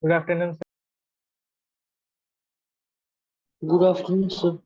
Good afternoon, sir. Good afternoon, sir.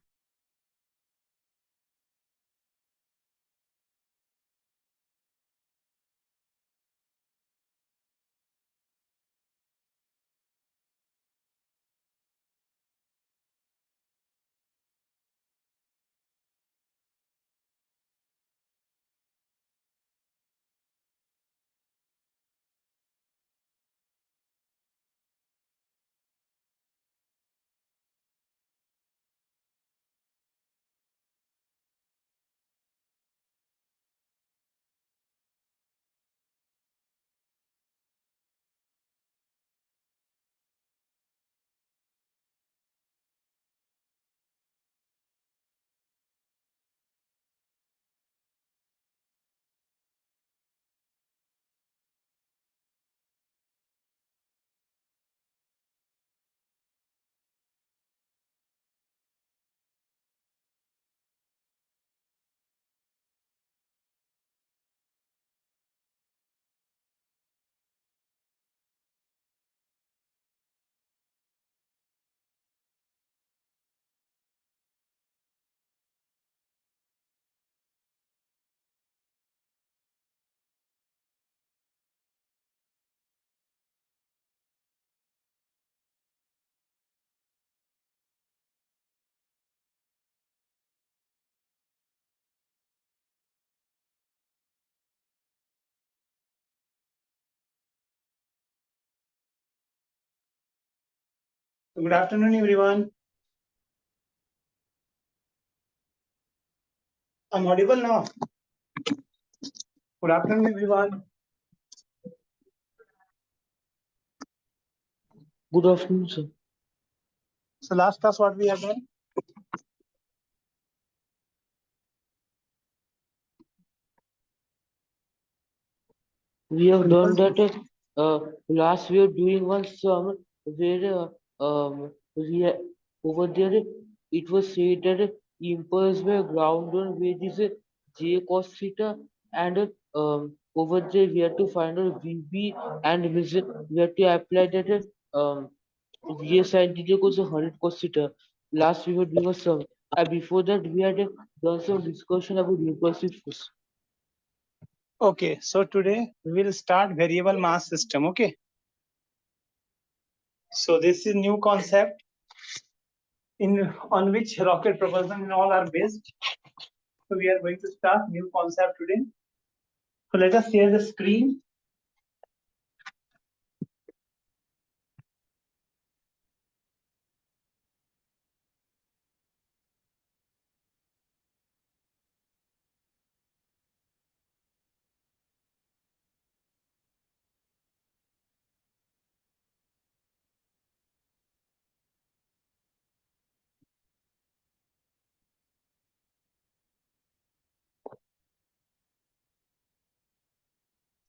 Good afternoon, everyone. I'm audible now. Good afternoon, everyone. Good afternoon, sir. So last class, what we have done? We have done that last we are doing one sum where over there it was said that impulse were ground on wages j cos theta and over there we have to find out VB and we have to apply that VA sin theta equals 100 cos theta. Last we were doing a sum and before that we had done some discussion about impulsive force. Okay, so today we will start variable mass system. Okay. So this is new concept on which rocket propulsion and all are based. So we are going to start new concept today. So let us share the screen.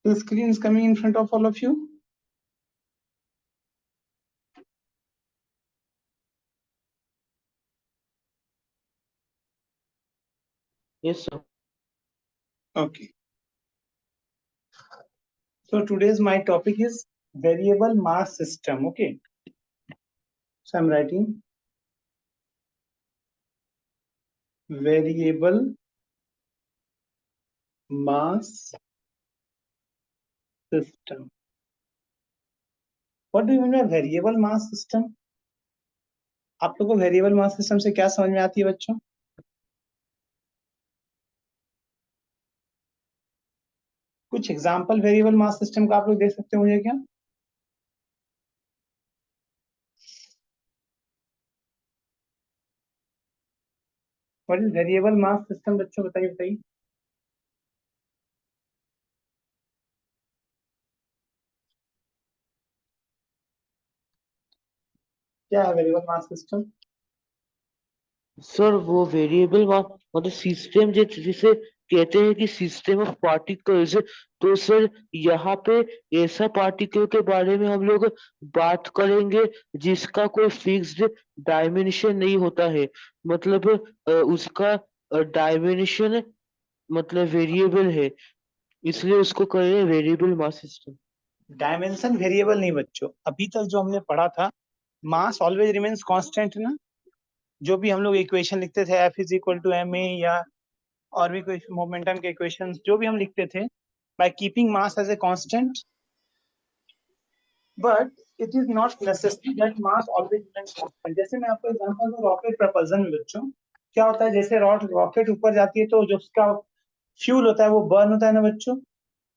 The screen is coming in front of all of you. Yes, sir. Okay. So today's my topic is variable mass system. Okay. So I'm writing variable mass system. What do you mean by variable mass system? आप लोगों को variable mass system से क्या समझ में आती है बच्चों? कुछ एग्जांपल वेरिएबल मास सिस्टम का आप लोग दे सकते हो मुझे क्या? What is variable mass system बच्चों बताइए बताइए. क्या है वेरिएबल मास सिस्टम? सर वो वेरिएबल मतलब सिस्टम जिसे कहते हैं कि सिस्टम ऑफ पार्टिकल्स, तो सर यहाँ पे ऐसा पार्टिकल के बारे में हम लोग बात करेंगे जिसका कोई फिक्स्ड डायमेंशन नहीं होता है, मतलब उसका डायमेंशन मतलब वेरिएबल है, इसलिए उसको कहेंगे variable mass system. Dimension variable नहीं बच्चों, अभी तक जो हमने पढ़ा था मास ऑलवेज रिमेन्स कांस्टेंट ना, जो भी हम लोग इक्वेशन लिखते थे F is equal to ma या और भी कोई मोमेंटम के इक्वेशन जो भी हम लिखते थे by keeping mass as a constant, but it is not necessary that mass always remains constant. जैसे मैं आपको एग्जांपल दूं रॉकेट प्रपल्जन में बच्चों, क्या होता है जैसे रॉकेट ऊपर जाती है तो जो उसका फ्यूल होता है वो बर्न होता है ना बच्चों,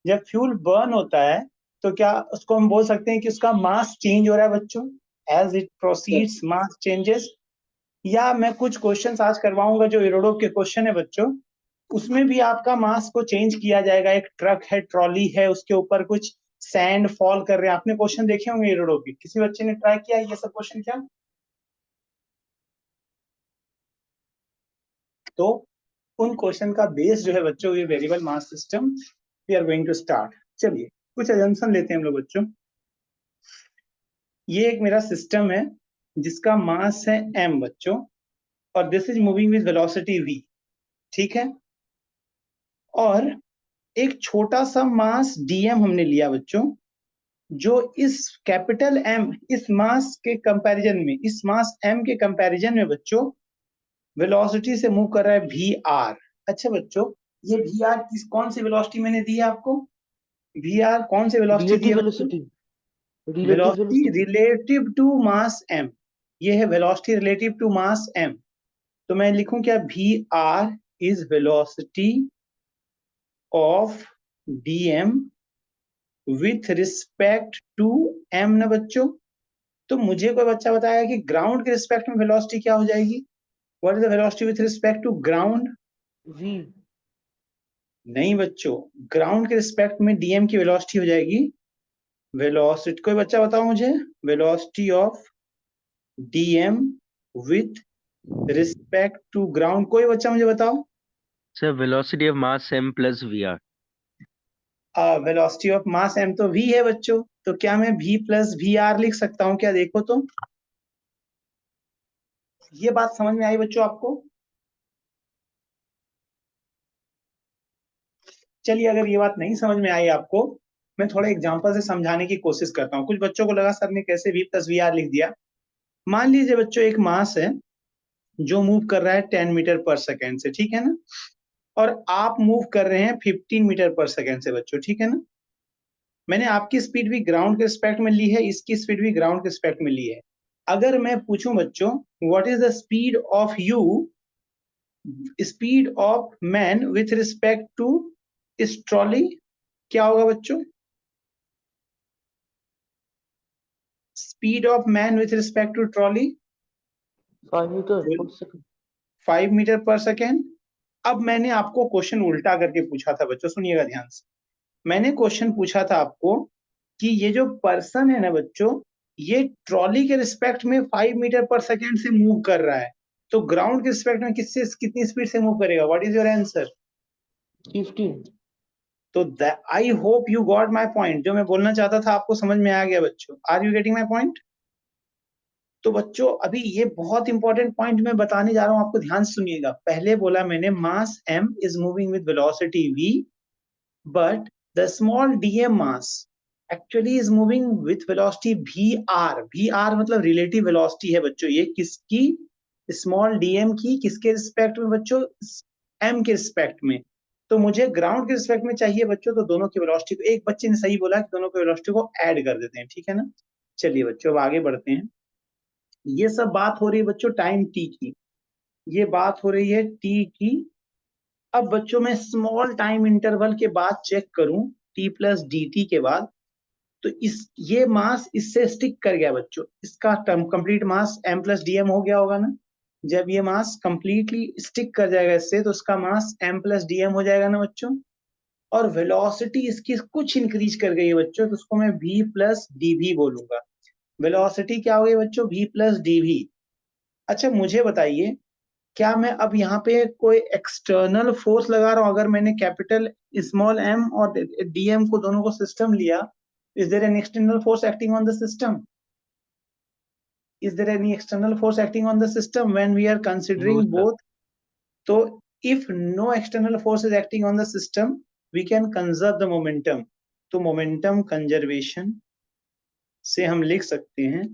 जब फ्यूल बर्न होता है तो क्या उसको हम बोल सकते हैं कि उसका मास चेंज हो रहा है बच्चों, as it proceeds mass changes. या मैं कुछ क्वेश्चंस आज करवाऊंगा जो एरोडो के क्वेश्चन है बच्चों, उसमें भी आपका मास को चेंज किया जाएगा। एक ट्रक है, ट्रॉली है, उसके ऊपर कुछ सैंड फॉल कर रहे हैं, आपने क्वेश्चन देखे होंगे एरोडो के, किसी बच्चे ने ट्राई किया ये सब क्वेश्चन क्या? तो उन क्वेश्चन का बेस जो है बच्चों ये variable mass system we are going to start. चलिए कुछ एजम्पशन लेते हैं हम लोग बच्चों। ये एक मेरा सिस्टम है जिसका मास है m बच्चों, और this is moving with velocity v, ठीक है। और एक छोटा सा मास dm हमने लिया बच्चों, जो इस कैपिटल M, इस मास के कंपैरिजन में, इस मास m के कंपैरिजन में बच्चों वेलोसिटी से मूव कर रहा है vr। अच्छा बच्चों, ये vr कौन सी वेलोसिटी मैंने दी है आपको? vr कौन सी वेलोसिटी दी रिलेटिव है बच्चों? Velocity, relative velocity velocity. Relative to mass m, ये है velocity relative to mass m। तो मैं लिखूं क्या? vr is velocity of dm with respect to m ना बच्चों। तो मुझे कोई बच्चा बताया कि ग्राउंड के रिस्पेक्ट में वेलोसिटी क्या हो जाएगी? What is the velocity with respect to ground? V. नहीं बच्चों, ग्राउंड के रिस्पेक्ट में डीएम की वेलोसिटी हो जाएगी वेलोसिटी, कोई बच्चा बताओ मुझे, velocity of DM with respect to ground, कोई बच्चा मुझे बताओ। Sir, velocity of mass m plus vr. Velocity of mass M तो v है बच्चों, तो क्या मैं v प्लस वी आर लिख सकता हूँ क्या? देखो तो ये बात समझ में आई बच्चों आपको? चलिए अगर ये बात नहीं समझ में आई आपको, मैं थोड़ा एग्जांपल से समझाने की कोशिश करता हूँ। कुछ बच्चों को लगा सर ने कैसे v प्लस वी आर लिख दिया। मान लीजिए बच्चों एक मास है जो मूव कर रहा है 10 मीटर पर सेकेंड से, ठीक है ना, और आप मूव कर रहे हैं 15 मीटर पर सेकेंड से बच्चों, ठीक है ना। मैंने आपकी स्पीड भी ग्राउंड के रिस्पेक्ट में ली है, इसकी स्पीड भी ग्राउंड के रिस्पेक्ट में ली है। अगर मैं पूछूं बच्चों what is the speed of U, speed of man with respect to इस ट्रॉली, क्या होगा बच्चों? Speed of man with respect to trolley 5 metre per second. 5 metre per second. अब मैंने आपको क्वेश्चन उल्टा करके पूछा था बच्चों, सुनिएगा ध्यान से। मैंने क्वेश्चन पूछा था आपको कि ये जो पर्सन है ना बच्चों, ये ट्रॉली के रिस्पेक्ट में 5 मीटर पर सेकेंड से मूव कर रहा है, तो ग्राउंड के रिस्पेक्ट में किससे कितनी स्पीड से मूव करेगा? What is your answer? 15। तो I hope you got my point, जो मैं बोलना चाहता था आपको समझ में आ गया बच्चों। Are you getting my point? तो बच्चों अभी ये बहुत इंपॉर्टेंट पॉइंट मैं बताने जा रहा हूं, आपको ध्यान से सुनिएगा। पहले बोला मैंने मास m is moving with velocity v, but the small dm mass actually is moving with velocity vr। vr मतलब रिलेटिव वेलोसिटी है बच्चों, ये किसकी? स्मॉल dm की, किसके रिस्पेक्ट में बच्चों? m के रिस्पेक्ट में। तो मुझे ग्राउंड के रिस्पेक्ट में चाहिए बच्चों, तो दोनों की वेलोसिटी को, एक बच्चे ने सही बोला कि दोनों की वेलोसिटी को ऐड कर देते हैं, ठीक है ना। चलिए बच्चों अब आगे बढ़ते हैं। ये सब बात हो रही है बच्चों टाइम t की, ये बात हो रही है t की। अब बच्चों मैं स्मॉल टाइम इंटरवल के बाद चेक करूं, t प्लस डी टी के बाद, तो इस ये मास इससे स्टिक कर गया बच्चों, इसका टर्म कंप्लीट मास m प्लस डी एम हो गया होगा ना। जब ये मास कंप्लीटली स्टिक कर जाएगा इससे, तो उसका मास m प्लस डी एम हो जाएगा ना बच्चों। और वेलोसिटी इसकी कुछ इंक्रीज कर गई है बच्चों, तो उसको मैं v प्लस डी वी बोलूंगा। वेलोसिटी क्या हो गई बच्चों? v plus D V. अच्छा मुझे बताइए, क्या मैं अब यहाँ पे कोई एक्सटर्नल फोर्स लगा रहा हूँ? अगर मैंने कैपिटल स्मॉल m और dm को दोनों को सिस्टम लिया, is there an external force acting on the system? Is there any external force acting on the system when we are No, considering sir. बोथ? तो if no external force is acting on the system, we can conserve the momentum. तो momentum conservation से हम लिख सकते हैं,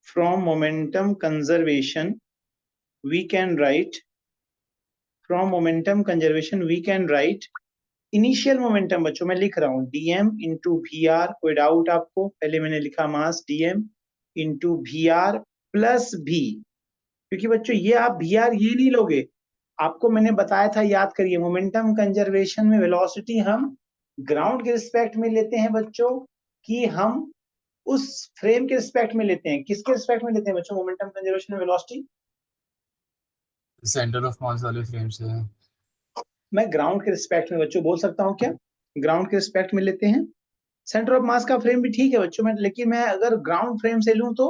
from momentum conservation we can write, from momentum conservation we can write initial momentum. बच्चों मैं लिख रहा हूँ dm इंटू वी आर, कोई डाउट आपको? पहले मैंने लिखा mass dm into V R plus V, क्योंकि बच्चों ये आप वी आर ये नहीं लोगे, आपको मैंने बताया था, याद करिए, मोमेंटम कंजर्वेशन में वेलोसिटी हम ग्राउंड के रिस्पेक्ट में लेते हैं बच्चों, कि हम उस फ्रेम के रिस्पेक्ट में लेते हैं? किसके रिस्पेक्ट में लेते हैं बच्चों मोमेंटम कंजर्वेशन में वेलोसिटी? सेंटर ऑफ मास वाले फ्रेम से। मैं ग्राउंड के रिस्पेक्ट में बच्चों बोल सकता हूँ क्या? ग्राउंड के रिस्पेक्ट में लेते हैं। सेंटर ऑफ मास का फ्रेम भी ठीक है बच्चों में, लेकिन मैं अगर ग्राउंड फ्रेम से लूं तो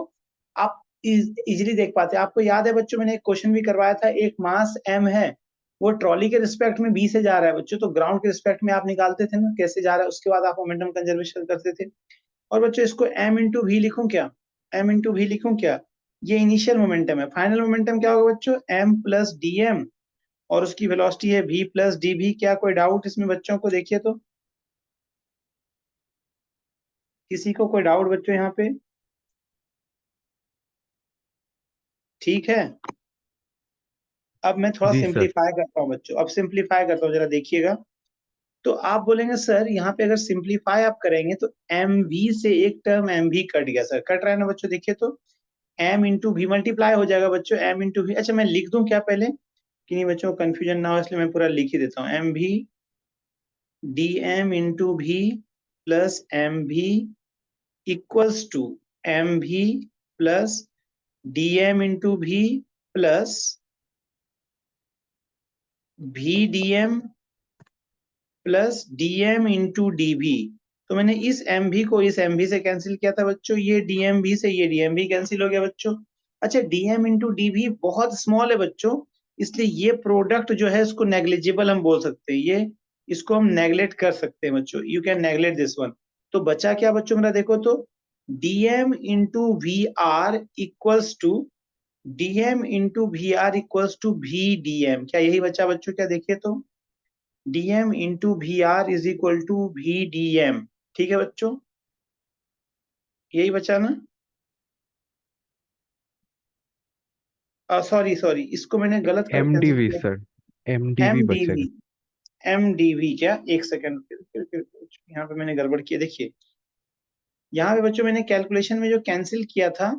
आप इजीली देख पाते हैं। आपको याद है बच्चों मैंने एक क्वेश्चन भी करवाया था, एक मास m है, वो ट्रॉली के रिस्पेक्ट में b से जा रहा है बच्चों, तो ग्राउंड के रिस्पेक्ट में आप निकालते थे ना कैसे जा रहा है, उसके बाद आप मोमेंटम कंजर्वेशन करते थे। और बच्चों इसको m इंटू वी लिखूं क्या? m इंटू वी लिखूं क्या? ये इनिशियल मोमेंटम है। फाइनल मोमेंटम क्या होगा बच्चों? m प्लस dm, और उसकी वेलोसिटी है v प्लस dv। क्या कोई डाउट इसमें बच्चों को? देखिए तो, किसी को कोई डाउट बच्चों यहाँ पे? ठीक है, अब मैं थोड़ा जी सर। सिंप्लीफाई करता हूँ बच्चों, अब सिंप्लीफाई करता हूँ, जरा देखिएगा। तो आप बोलेंगे सर यहाँ पे अगर सिंप्लीफाई आप करेंगे तो एम वी से एक टर्म एम वी कट गया। सर कट रहा है ना बच्चों? देखिए तो एम इंटू वी मल्टीप्लाई हो जाएगा बच्चों, एम इंटू वी। अच्छा मैं लिख दूं क्या पहले, कि नहीं बच्चों कंफ्यूजन ना हो, इसलिए मैं पूरा लिख ही देता हूँ। M V D M into V plus M V equals to M V plus D M into V plus V D M plus dm into dv। तो मैंने इस mv को इस mv से कैंसिल किया था बच्चों, ये dmv से ये dmv कैंसिल हो गया बच्चों। अच्छा dm इंटू dv बहुत स्मॉल है बच्चों, इसलिए ये प्रोडक्ट जो है इसको नेग्लिजिबल हम बोल सकते हैं, ये इसको हम नेग्लेक्ट कर सकते हैं बच्चों, you can neglect this one. तो बचा क्या बच्चों मेरा? देखो तो dm into V R equals to dm into V R equals to v dm। क्या यही बचा बच्चों? क्या देखिए तो, dm into V R is equal to V D M. ठीक है बच्चों, यही बचा ना? सॉरी सॉरी, इसको मैंने गलत कर एम डी कैंसिल वी किया। Sir, M D M V D V, बचेगा। एम डी वी क्या? एक सेकंड, यहाँ पे मैंने गड़बड़ किया। देखिए यहाँ पे बच्चों मैंने कैलकुलेशन में जो कैंसिल किया था,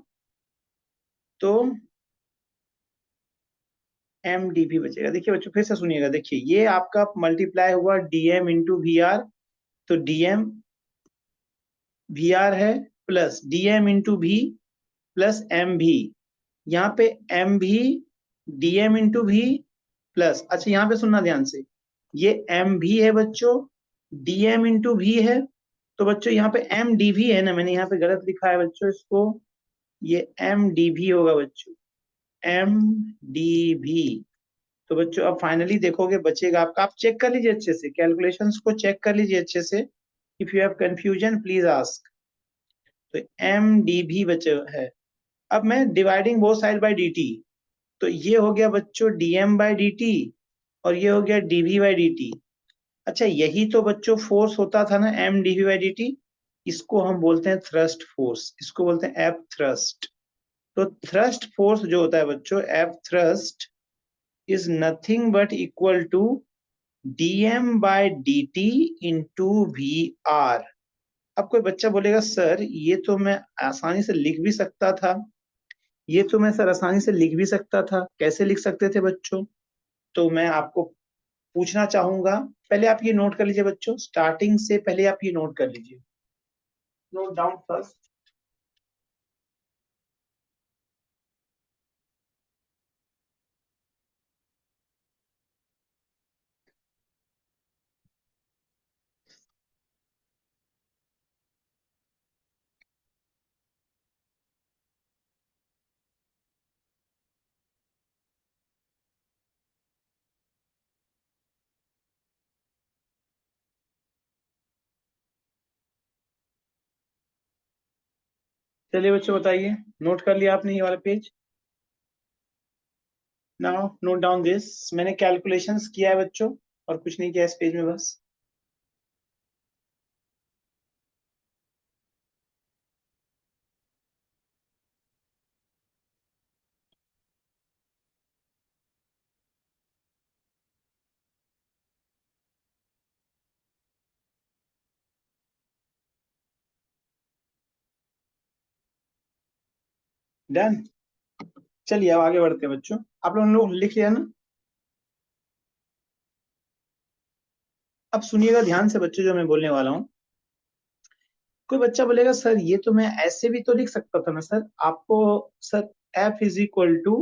तो एम डी वी बचेगा। देखिए बच्चों फिर से सुनिएगा, देखिए ये आपका मल्टीप्लाई हुआ डीएम इंटू वी आर, तो डीएम वी आर है plus DM into V plus M V, यहाँ पे एम भी डीएम इंटू भी प्लस, अच्छा यहाँ पे सुनना ध्यान से, ये एम भी है बच्चों, डीएम इंटू भी है, तो बच्चों यहाँ पे एम डी भी है ना, मैंने यहाँ पे गलत लिखा है बच्चों इसको, ये एम डी भी होगा बच्चों, एम डी भी। तो बच्चों अब फाइनली देखोगे बचेगा आपका, आप चेक कर लीजिए अच्छे से, कैलकुलेशंस को चेक कर लीजिए अच्छे से, if you have confusion please ask. तो एम डी भी बचे है। अब मैं dividing both side by dt, तो ये हो गया बच्चों dm बाई dt, और ये हो गया dv बाई dt। अच्छा यही तो बच्चों फोर्स होता था ना m dv बाई dt, इसको हम बोलते हैं थ्रस्ट फोर्स, इसको बोलते हैं एफ थ्रस्ट। तो थ्रस्ट फोर्स जो होता है बच्चों, F thrust is nothing but equal to dm by dt into V R. अब कोई बच्चा बोलेगा सर ये तो मैं आसानी से लिख भी सकता था, ये तो मैं सर आसानी से लिख भी सकता था, कैसे लिख सकते थे बच्चों? तो मैं आपको पूछना चाहूंगा, पहले आप ये नोट कर लीजिए बच्चों, स्टार्टिंग से पहले आप ये नोट कर लीजिए, नोट डाउन फर्स्ट। चलिए बच्चों बताइए, नोट कर लिया आपने ये वाला page? Now note down this, मैंने कैलकुलेशंस किया है बच्चों, और कुछ नहीं किया इस पेज में बस। डन। चलिए अब आगे बढ़ते हैं बच्चों। आप लोग लिख लिया ना? अब सुनिएगा ध्यान से बच्चों जो मैं बोलने वाला हूँ। कोई बच्चा बोलेगा सर ये तो मैं ऐसे भी तो लिख सकता था ना सर। आपको sir F is equal to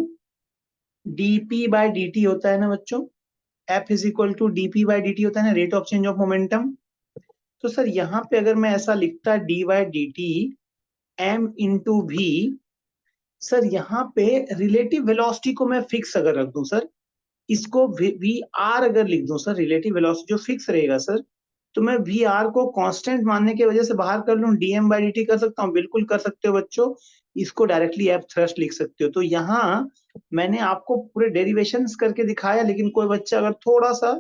dp by dt होता है ना बच्चों। F is equal to dp by dt होता है ना, rate of change of momentum. तो सर यहाँ पे अगर मैं ऐसा लिखता dy dt m into v, sir यहाँ पे रिलेटिव वेलोसिटी को मैं फिक्स अगर रख दूं सर, इसको वी आर अगर लिख दूं सर, रिलेटिव वेलोसिटी जो फिक्स रहेगा सर, तो मैं वी आर को कांस्टेंट मानने की वजह से बाहर कर लूं, डीएम बाई डी टी कर सकता हूँ। बिल्कुल कर सकते हो बच्चों। इसको डायरेक्टली एफ थ्रस्ट लिख सकते हो। तो यहाँ मैंने आपको पूरे डेरिवेशंस करके दिखाया, लेकिन कोई बच्चा अगर थोड़ा सा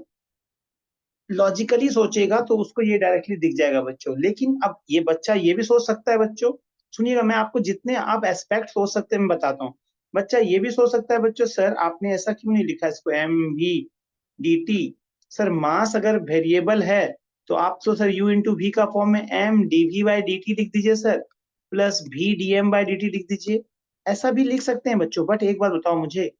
लॉजिकली सोचेगा तो उसको ये डायरेक्टली दिख जाएगा बच्चों। लेकिन अब ये बच्चा ये भी सोच सकता है बच्चों, सुनिएगा मैं आपको जितने आप एस्पेक्ट सोच सकते हैं मैं बताता हूँ। बच्चा ये भी सोच सकता है बच्चों, सर आपने ऐसा क्यों नहीं लिखा इसको M V D T. Sir mass अगर वेरिएबल है तो आप तो सर यू इंटू वी का फॉर्म में M D V by D T लिख दीजिए sir, plus V D M by D T लिख दीजिए। ऐसा भी लिख सकते हैं बच्चों। बट एक बात बताओ मुझे,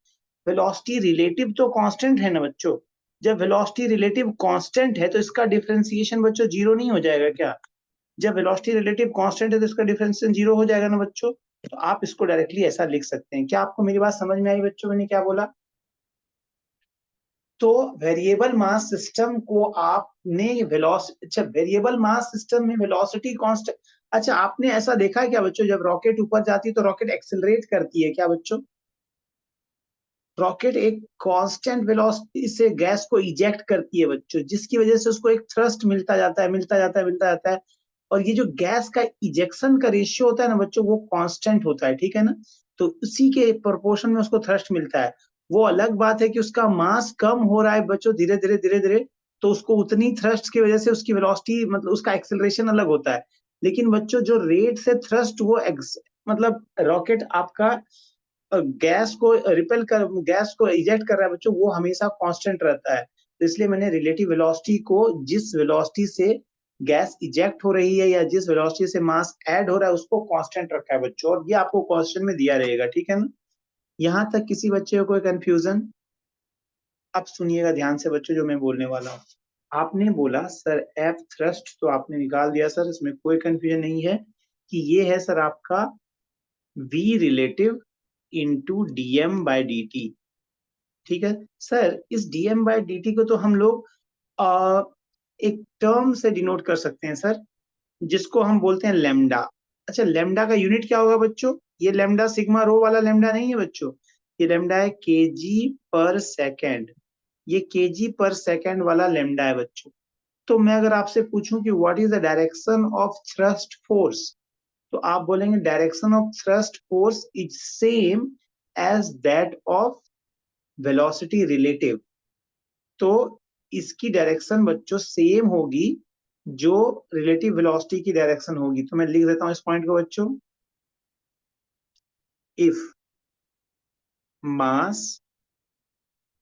वेलोसिटी रिलेटिव तो कांस्टेंट है ना बच्चों। जब वेलोसिटी रिलेटिव कांस्टेंट है तो इसका डिफरेंशिएशन बच्चों जीरो नहीं हो जाएगा क्या? जब वेलोसिटी रिलेटिव कांस्टेंट है तो इसका डिफरेंशिएशन जीरो हो जाएगा ना बच्चों। तो आप इसको डायरेक्टली ऐसा लिख सकते हैं। क्या आपको मेरी बात समझ में आई बच्चों? मैंने क्या बोला? तो वेरिएबल मास सिस्टम को आपने वेलोसिटी, अच्छा वेरिएबल मास सिस्टम में वेलोसिटी कांस्टेंट, अच्छा आपने ऐसा देखा है क्या बच्चों, जब रॉकेट ऊपर जाती है तो रॉकेट एक्सेलरेट करती है क्या बच्चों? रॉकेट एक कांस्टेंट वेलोसिटी से गैस को इजेक्ट करती है बच्चों, जिसकी वजह से उसको एक थ्रस्ट मिलता जाता है, मिलता जाता है, मिलता जाता है। और ये जो गैस का इजेक्शन का रेशियो होता है ना बच्चों, वो कांस्टेंट होता है, ठीक है ना। तो उसी के प्रोपोर्शन में उसको थ्रस्ट मिलता है। वो अलग बात है कि उसका मास कम हो रहा है बच्चों, धीरे धीरे धीरे धीरे, तो उसको उतनी थ्रस्ट की वजह से उसकी वेलोसिटी मतलब उसका एक्सेलरेशन अलग होता है। लेकिन बच्चों जो रेट से थ्रस्ट वो मतलब रॉकेट आपका गैस को रिपेल कर, गैस को इजेक्ट कर रहा है बच्चों, वो हमेशा कांस्टेंट रहता है। तो इसलिए मैंने रिलेटिव वेलोसिटी को जिस वेलोसिटी से गैस इजेक्ट हो रही है या जिस वेलोसिटी से मास ऐड हो रहा है उसको कांस्टेंट रखा है बच्चों, और ये आपको क्वेश्चन में दिया रहेगा, ठीक है ना। यहाँ तक किसी बच्चे को कोई कंफ्यूजन? अब सुनिएगा ध्यान से बच्चों जो मैं बोलने वाला हूँ। आपने बोला सर एफ थ्रस्ट तो आपने निकाल दिया सर, इसमें कोई कंफ्यूजन नहीं है कि ये है सर आपका V relative into DM by D T, ठीक है। सर इस डीएम बाई डी टी को तो हम लोग एक टर्म से डिनोट कर सकते हैं सर, जिसको हम बोलते हैं लेमडा। अच्छा लेमडा का यूनिट क्या होगा बच्चों? ये लेमडा सिग्मा रो वाला लेमडा नहीं है बच्चों, ये लेमडा है केजी पर सेकेंड। ये केजी पर सेकेंड वाला लेमडा है बच्चों। तो मैं अगर आपसे पूछूं कि what is the direction of thrust force, तो आप बोलेंगे direction of thrust force is same as that of velocity relative. तो इसकी डायरेक्शन बच्चों सेम होगी जो रिलेटिव वेलोसिटी की डायरेक्शन होगी। तो मैं लिख देता हूं इस पॉइंट को बच्चों, इफ मास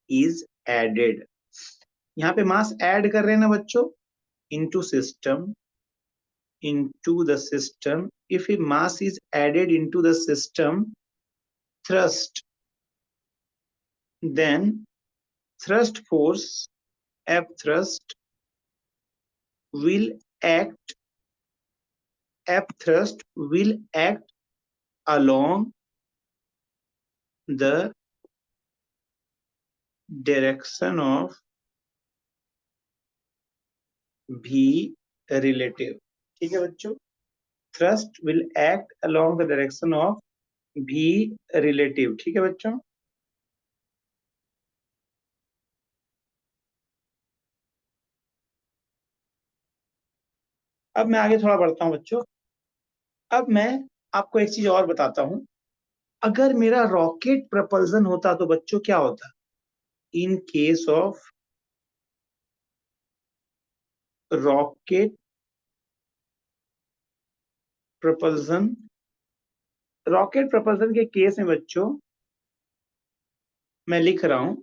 इज एडेड, यहाँ पे मास ऐड कर रहे हैं ना बच्चों, into system, into the system, if a mass is added into the system thrust, then thrust force F thrust will act, F thrust will act along the direction of V relative, ठीक है बच्चों। thrust will act along the direction of V relative, ठीक है बच्चों। अब मैं आगे थोड़ा बढ़ता हूं बच्चों। अब मैं आपको एक चीज और बताता हूं। अगर मेरा रॉकेट प्रपल्जन होता तो बच्चों क्या होता? In case of rocket propulsion, rocket propulsion के केस में बच्चों मैं लिख रहा हूं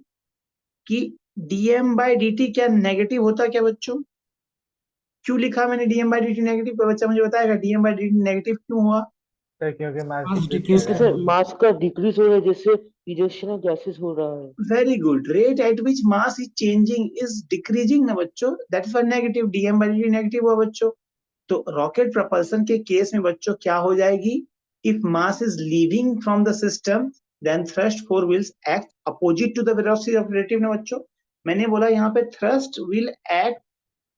कि डीएम बाई डी टी क्या नेगेटिव होता क्या बच्चों? क्यों लिखा मैंने DM by D T negative? कोई बच्चा मुझे बताएगा DM by D T negative क्यों हुआ? सर क्योंकि मास मास डिक्रीज डिक्रीज कर क्योंकि रहा कर है। सर मास का डिक्रीज हो रहा है जैसे इजेक्शन ऑफ गैसेस हो रहा है। Very good, rate at which mass is changing is decreasing ना बच्चों, that is for negative, DM by D negative हुआ बच्चों। तो रॉकेट प्रपल्सन के केस में बच्चों क्या हो जाएगी, if mass is leaving from the system then thrust force will act opposite to the velocity of relative ना बच्चों। मैंने बोला यहाँ पे thrust will act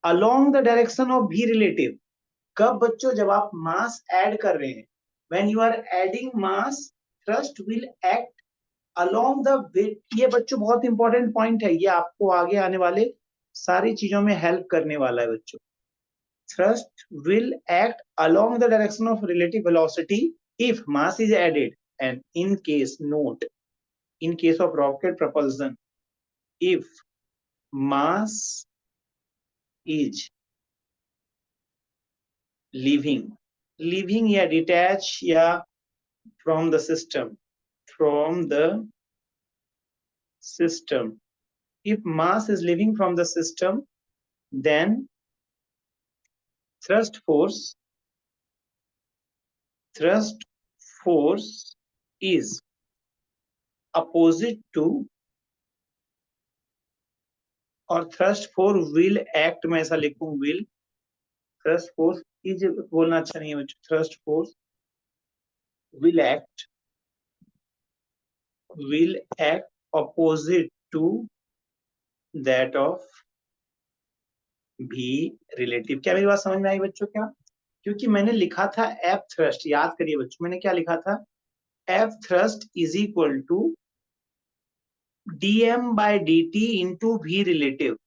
along the direction of V relative. कब बच्चों, जब आप मास ऐड कर रहे हैं, when you are adding mass thrust will act along the way. ये बच्चों बहुत इंपॉर्टेंट पॉइंट है, ये आपको आगे आने वाले सारी चीजों में हेल्प करने वाला है बच्चों। Thrust will act along the direction of relative velocity if mass is added, and in case, note, in case of rocket propulsion, if mass is leaving या detach या from the system, if mass is leaving from the system, then thrust force is opposite to, और thrust force will act, मैं ऐसा लिखूं will, thrust force is बोलना अच्छा नहीं है बच्चों, thrust force will act opposite to that of भी रिलेटिव। क्या मेरी बात समझ में आई बच्चों? क्या, क्योंकि मैंने लिखा था एफ थ्रस्ट, याद करिए बच्चों मैंने क्या लिखा था, F thrust is equal to DM by D T into V relative.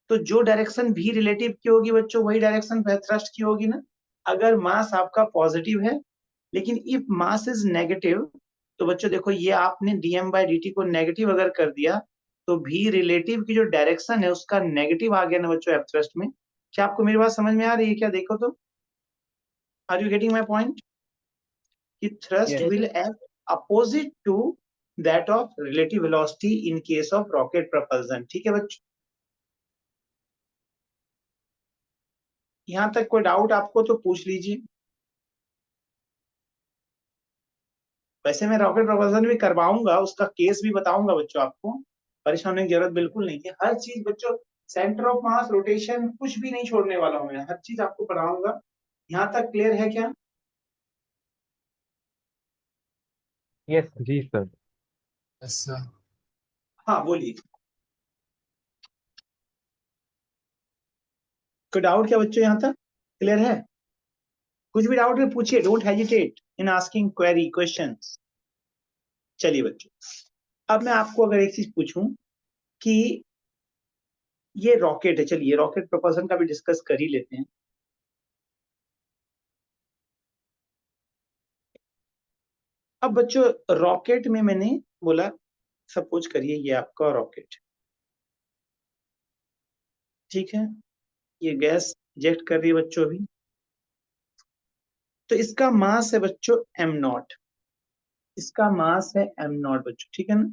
तो जो डायरेक्शन भी रिलेटिव की होगी बच्चों वही डायरेक्शन थ्रस्ट की होगी ना। अगर मास आपका पॉजिटिव है, लेकिन इफ मास इज नेगेटिव, तो बच्चों देखो ये आपने डीएम बाई डी टी को नेगेटिव अगर कर दिया तो भी रिलेटिव की जो डायरेक्शन है उसका नेगेटिव आ गया ना बच्चों एफ थ्रस्ट में। क्या आपको मेरी बात समझ में आ रही है? क्या देखो तो, are you getting my point? कि thrust Yes. Will act opposite to that of relative velocity in case of rocket propulsion. ठीक है बच्चों, यहां तक कोई डाउट आपको तो पूछ लीजिए। वैसे मैं रॉकेट प्रपल्सन भी करवाऊंगा, उसका केस भी बताऊंगा बच्चों, आपको परेशान होने की जरूरत बिल्कुल नहीं है। हर चीज बच्चों, सेंटर ऑफ मास, रोटेशन, कुछ भी नहीं छोड़ने वाला हूं मैं, हर चीज आपको पढ़ाऊंगा। यहाँ तक क्लियर है क्या? यस जी सर। Yes sir. हाँ बोलिए, कोई डाउट क्या बच्चों? यहाँ तक क्लियर है? कुछ भी डाउट है पूछिए, don't hesitate in asking query questions. चलिए बच्चों, अब मैं आपको अगर एक चीज पूछूं कि ये रॉकेट है, चलिए रॉकेट प्रपोजन का भी डिस्कस कर ही लेते हैं। अब बच्चों रॉकेट में मैंने बोला, सपोज करिए ये आपका रॉकेट, ठीक है, ये गैस इंजेक्ट कर रही है बच्चों अभी, तो इसका मास है बच्चों m0, इसका मास है m0 बच्चों, ठीक है ना।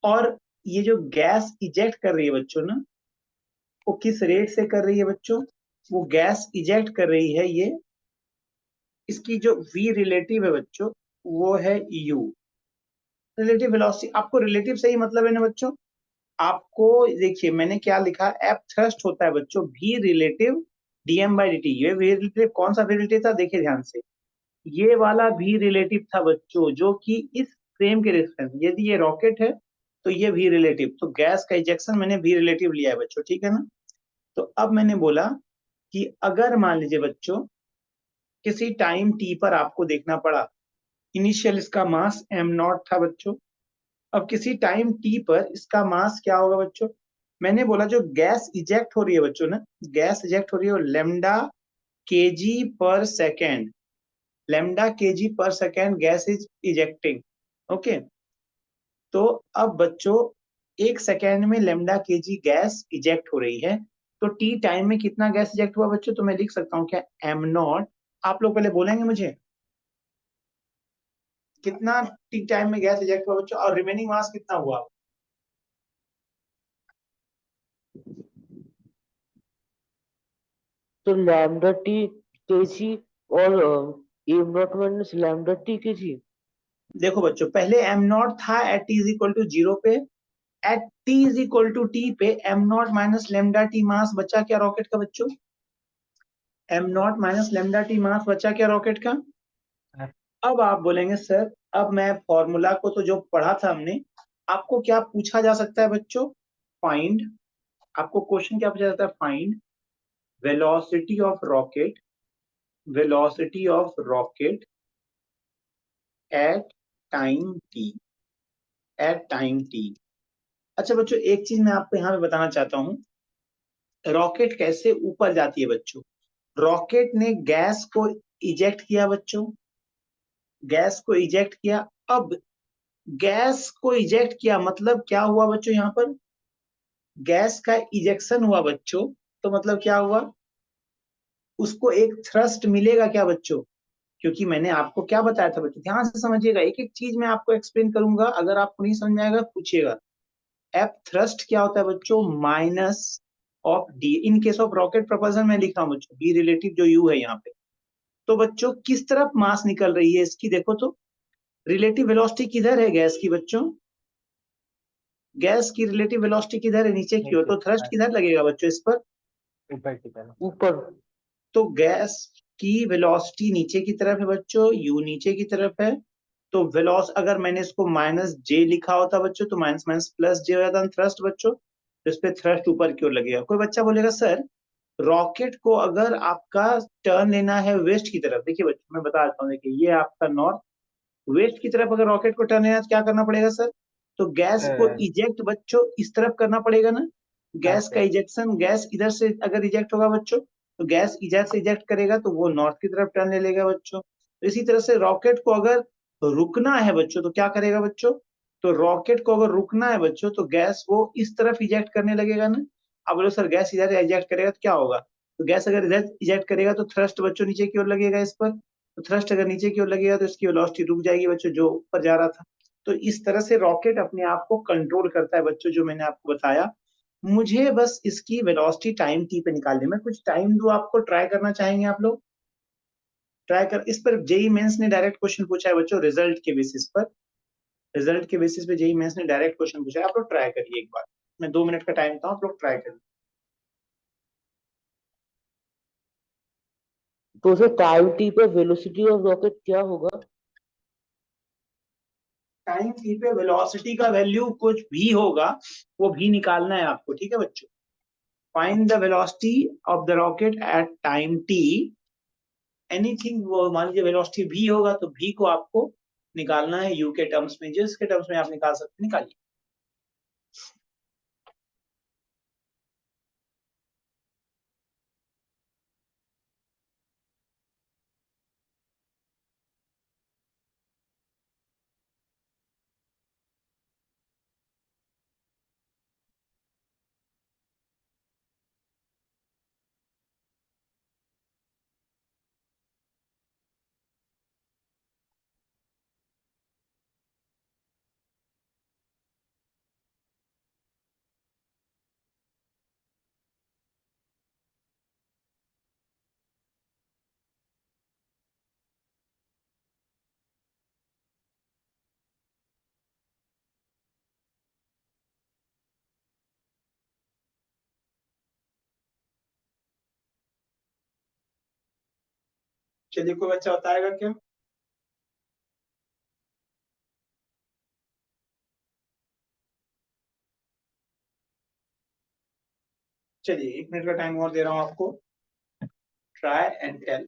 और ये जो गैस इजेक्ट कर रही है बच्चों ना, वो किस रेट से कर रही है बच्चों? वो गैस इजेक्ट कर रही है, ये इसकी जो v रिलेटिव है बच्चों वो है u, रिलेटिव वेलोसिटी। आपको रिलेटिव से ही मतलब है ना बच्चों। आपको देखिए मैंने क्या लिखा, एफ थ्रस्ट होता है बच्चों v relative DM by D T. ये v रिलेटिव कौन सा v रिलेटिव था, देखिए ध्यान से, ये वाला v रिलेटिव था बच्चों, जो कि इस फ्रेम के रेफरेंस, यदि ये रॉकेट है तो ये v रिलेटिव, तो गैस का इजेक्शन मैंने v रिलेटिव लिया है बच्चों, ठीक है ना। तो अब मैंने बोला कि अगर मान लीजिए बच्चों किसी टाइम t पर आपको देखना पड़ा, इनिशियल इसका मास m0 था बच्चों, अब किसी टाइम t पर इसका मास क्या होगा बच्चों? मैंने बोला जो गैस इजेक्ट हो रही है बच्चों ना, गैस इजेक्ट हो रही है लेमडा केजी पर सेकेंड, लेमडा केजी पर second gas is ejecting, okay. तो अब बच्चों एक सेकेंड में लेमडा केजी गैस इजेक्ट हो रही है, तो टी टाइम में कितना गैस इजेक्ट हुआ बच्चों? तो मैं लिख सकता हूँ क्या, m0, आप लोग पहले बोलेंगे मुझे कितना टी टाइम में गैस इजेक्ट हुआ बच्चों, और रिमेनिंग मास कितना हुआ? तो लैम्डा टी केजी और M naught minus lambda T K G. देखो बच्चों, पहले एम नॉट था at T is equal to zero पे, at T is equal to T पे M naught minus lambda T mass बचा क्या रॉकेट का बच्चों? M naught minus lambda T mass बचा क्या रॉकेट का? अब आप बोलेंगे सर, अब मैं फॉर्मूला को तो जो पढ़ा था हमने, आपको क्या पूछा जा सकता है बच्चों? फाइंड, आपको क्वेश्चन क्या पूछा जाता है? Find velocity of rocket, velocity of rocket at time T, at time T. अच्छा बच्चों, एक चीज मैं आपको यहाँ पे बताना चाहता हूँ, रॉकेट कैसे ऊपर जाती है बच्चों। रॉकेट ने गैस को इजेक्ट किया बच्चों, गैस को इजेक्ट किया। अब गैस को इजेक्ट किया मतलब क्या हुआ बच्चों? यहाँ पर गैस का इजेक्शन हुआ बच्चों, तो मतलब क्या हुआ? उसको एक थ्रस्ट मिलेगा क्या बच्चों? क्योंकि मैंने आपको क्या बताया था बच्चों, ध्यान से समझिएगा, एक एक चीज मैं आपको एक्सप्लेन करूंगा, अगर आपको नहीं समझ में आएगा पूछिएगा। एफ थ्रस्ट क्या होता है बच्चों? Minus of D, in case of rocket propulsion में लिख रहा हूं बच्चों, बी रिलेटिव जो यू है यहाँ पे। तो बच्चों किस तरफ मास निकल रही है इसकी, देखो तो रिलेटिव वेलोसिटी किधर है गैस की बच्चों? गैस की रिलेटिव वेलोसिटी किधर है? नीचे की ओर। तो थ्रस्ट किधर लगेगा बच्चों इस पर? ऊपर की तरफ। ऊपर। तो गैस की वेलोसिटी नीचे की तरफ है बच्चों, यू नीचे की तरफ है। तो वेलोस, अगर मैंने इसको माइनस जे लिखा होता बच्चों, तो माइनस माइनस प्लस जे हो जाता थ्रस्ट बच्चों, तो इस पे थ्रस्ट ऊपर की ओर लगेगा। कोई बच्चा बोलेगा सर, रॉकेट को अगर आपका टर्न लेना है वेस्ट की तरफ, देखिए बच्चों मैं बता देता हूँ, देखिए ये आपका नॉर्थ, वेस्ट की तरफ अगर रॉकेट को टर्न लेना है तो क्या करना पड़ेगा सर? तो गैस को इजेक्ट बच्चों इस तरफ करना पड़ेगा ना, गैस का इजेक्शन, गैस इधर से अगर इजेक्ट होगा बच्चों, तो गैस इधर से इजेक्ट करेगा तो वो नॉर्थ की तरफ टर्न ले लेगा बच्चों। तो इसी तरह से रॉकेट को अगर रुकना है बच्चों तो क्या करेगा बच्चों? तो रॉकेट को अगर रुकना है बच्चों तो गैस वो इस तरफ इजेक्ट करने लगेगा ना। अब बोलो सर गैस इधर इजेक्ट करेगा तो क्या होगा? तो गैस अगर इधर इजेक्ट करेगा तो थ्रस्ट बच्चों नीचे की ओर लगेगा इस पर, तो थ्रस्ट अगर नीचे की ओर लगेगा तो इसकी वेलोसिटी रुक जाएगी बच्चों जो ऊपर जा रहा था। तो इस तरह से रॉकेट अपने आप को कंट्रोल करता है बच्चों, जो मैंने आपको बताया। मुझे बस इसकी वेलोसिटी टाइम टी पे निकालनी है। मैं कुछ टाइम दो आपको, ट्राई करना चाहेंगे आप लोग? ट्राई कर, इस पर जेई मेंस ने डायरेक्ट क्वेश्चन पूछा है बच्चों, रिजल्ट के बेसिस पर, रिजल्ट के बेसिस पे जेई मेंस ने डायरेक्ट क्वेश्चन पूछा है। आप लोग ट्राई करिए एक बार, मैं 2 मिनट का टाइम देता हूँ, आप लोग ट्राई करिए। तो सर टाइम टी पर वेलोसिटी ऑफ रॉकेट क्या होगा? टाइम टी पे वेलोसिटी का वैल्यू कुछ भी होगा, वो भी निकालना है आपको, ठीक है बच्चों? Find the velocity of the rocket at time T, anything, वो मान लीजिए वेलोसिटी भी होगा तो भी को आपको निकालना है यू के टर्म्स में, जिसके टर्म्स में आप निकाल सकते, निकालिए। चलिए, कोई बच्चा बताएगा क्या? चलिए 1 मिनट का टाइम और दे रहा हूँ आपको, try and tell.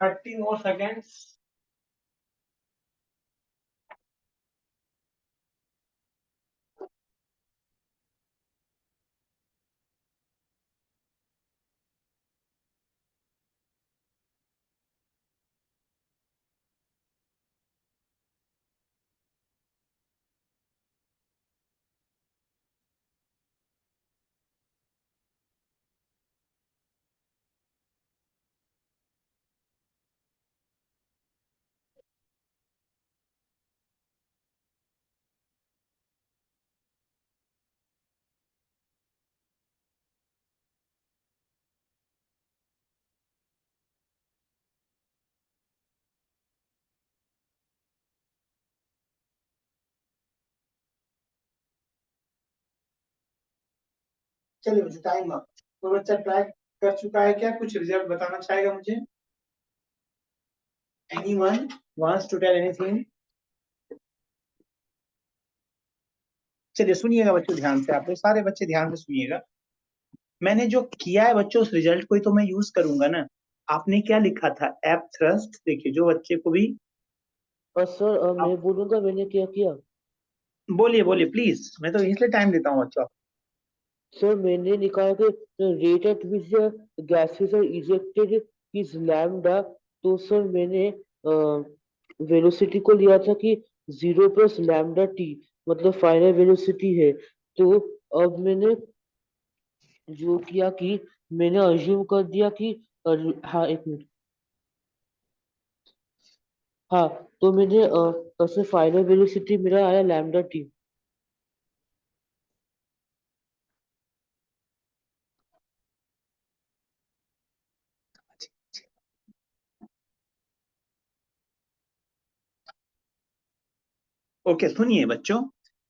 30 more seconds. चलिए मुझे टाइम अप। कोई बच्चा ट्राई कर चुका है क्या? कुछ रिजल्ट बताना चाहेगा मुझे? Anyone wants to tell anything? चलिए सुनिएगा बच्चों ध्यान से, आप लोग सारे बच्चे ध्यान से सुनिएगा। मैंने जो किया है बच्चों, उस रिजल्ट को ही तो मैं यूज करूंगा ना। आपने क्या लिखा था? App thrust. देखिए जो बच्चे को भी और सर मैं बोलूंगा मैंने क्या किया। बोलिए बोलिए प्लीज, मैं तो इसलिए टाइम देता हूँ बच्चों। सर मैंने निकाला कि rate at which gases are ejected is lambda. तो सर मैंने वेलोसिटी को लिया था कि 0 + λ t, मतलब फाइनल वेलोसिटी है। तो अब मैंने जो किया कि मैंने अज्यूम कर दिया कि हाँ एक मिनट। हाँ, तो मैंने उसमें फाइनल वेलोसिटी मेरा आया λ t। ओके सुनिए बच्चों,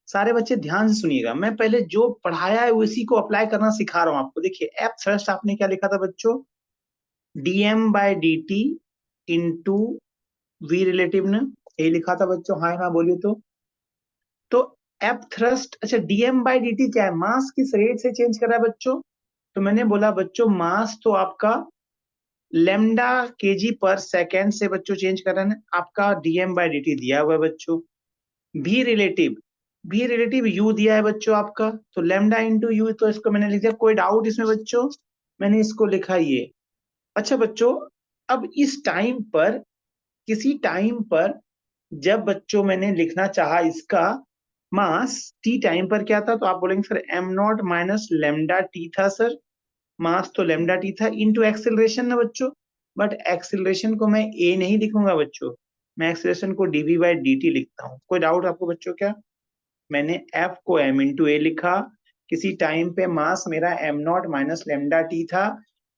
सारे बच्चे ध्यान से सुनिएगा। मैं पहले जो पढ़ाया है उसी को अप्लाई करना सिखा रहा हूँ आपको। देखिए एप थ्रस्ट आपने क्या लिखा था बच्चों? dm/dt इंटू वी रिलेटिव ने, यही लिखा था बच्चों। हाँ ना बोलिए तो एप थ्रस्ट। अच्छा dm/dt क्या है? मास किस रेट से चेंज कर रहा है बच्चों? तो मैंने बोला बच्चों मास तो आपका लेमडा केजी पर सेकेंड से बच्चों चेंज कर रहा है ना। आपका dm/dt दिया हुआ है बच्चों। भी रिलेटिव, भी रिलेटिव यू दिया है बच्चों आपका, तो लेमडा इंटू यू, तो इसको मैंने लिख दिया। कोई डाउट इसमें बच्चों? मैंने इसको लिखा ये। अच्छा बच्चों, अब इस टाइम पर, किसी टाइम पर जब बच्चों मैंने लिखना चाहा इसका मास टी टाइम पर क्या था, तो आप बोलेंगे sir M naught minus lambda T था सर। मास तो लेमडा टी था इंटू एक्सेलरेशन ना बच्चों। बट एक्सेलरेशन को मैं ए नहीं लिखूंगा बच्चों, मैं एक्सेलरेशन को डीवी बाई डी टी लिखता हूँ। कोई डाउट आपको बच्चों क्या? मैंने एफ को एम इंटू ए लिखा। किसी टाइम पे मास मेरा M naught minus lambda T था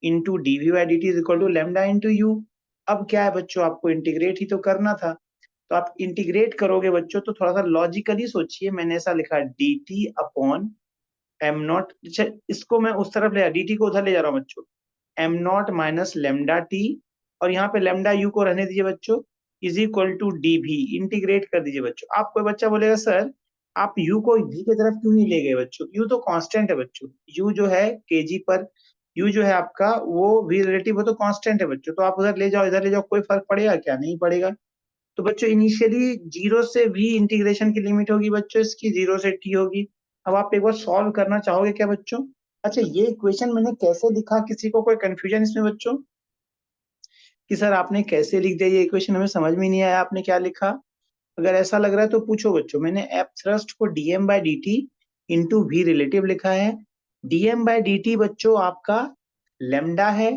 into DV by D T is equal to lambda into U. अब क्या है बच्चों, आपको इंटीग्रेट ही तो करना था। तो आप इंटीग्रेट करोगे बच्चों तो थोड़ा सा लॉजिकली सोचिए। मैंने ऐसा लिखा D T upon M not. अच्छा इसको मैं उस तरफ ले, डी टी को उधर ले जा रहा हूँ बच्चों। M naught minus lambda T, और यहाँ पे लेमडा यू को रहने दीजिए बच्चों, इज इक्वल टू डी भी। इंटीग्रेट कर दीजिए बच्चों। आप कोई बच्चा बोलेगा सर आप यू को भी की तरफ क्यों नहीं ले गए बच्चों? यू तो कांस्टेंट है बच्चों। यू जो है केजी पर, यू जो है आपका वो वी रिलेटिव, वो तो कांस्टेंट है बच्चों। तो आप उधर ले जाओ, इधर ले जाओ, कोई फर्क पड़ेगा क्या? नहीं पड़ेगा। तो बच्चों इनिशियली जीरो से वी इंटीग्रेशन की लिमिट होगी बच्चों इसकी, जीरो से टी होगी। अब आप एक बार सॉल्व करना चाहोगे क्या बच्चों? अच्छा ये इक्वेशन मैंने कैसे लिखा, किसी को कोई कंफ्यूजन इसमें बच्चों कि सर आपने कैसे लिख दिया ये इक्वेशन, हमें समझ में नहीं आया आपने क्या लिखा? अगर ऐसा लग रहा है तो पूछो बच्चों। मैंने एफ थ्रस्ट को DM by D T into V relative लिखा है। डीएम बाई डी टी बच्चों आपका लेमडा है,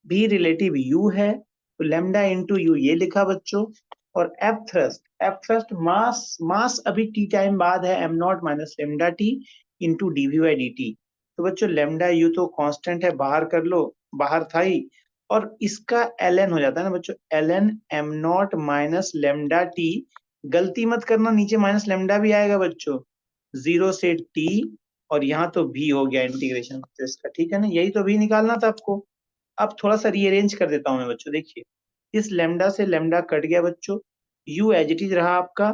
वी रिलेटिव यू है, तो लेमडा इंटू यू ये लिखा बच्चों। और एफ थ्रस्ट मास, मास अभी टी टाइम बाद है, M naught minus lambda T into DV by D T. तो बच्चों लेमडा यू तो कांस्टेंट है, बाहर कर लो, बाहर था ही। और इसका ln हो जाता है ना बच्चों, ln M naught minus lambda T. गलती मत करना, नीचे माइनस लेमडा भी आएगा बच्चों, जीरो से टी, और यहाँ तो भी हो गया इंटीग्रेशन इसका, ठीक है ना? यही तो भी निकालना था आपको। अब थोड़ा सा रीअरेंज कर देता हूँ मैं बच्चों। देखिए इस लेमडा से लेमडा कट गया बच्चों, यू एज इट इज रहा आपका।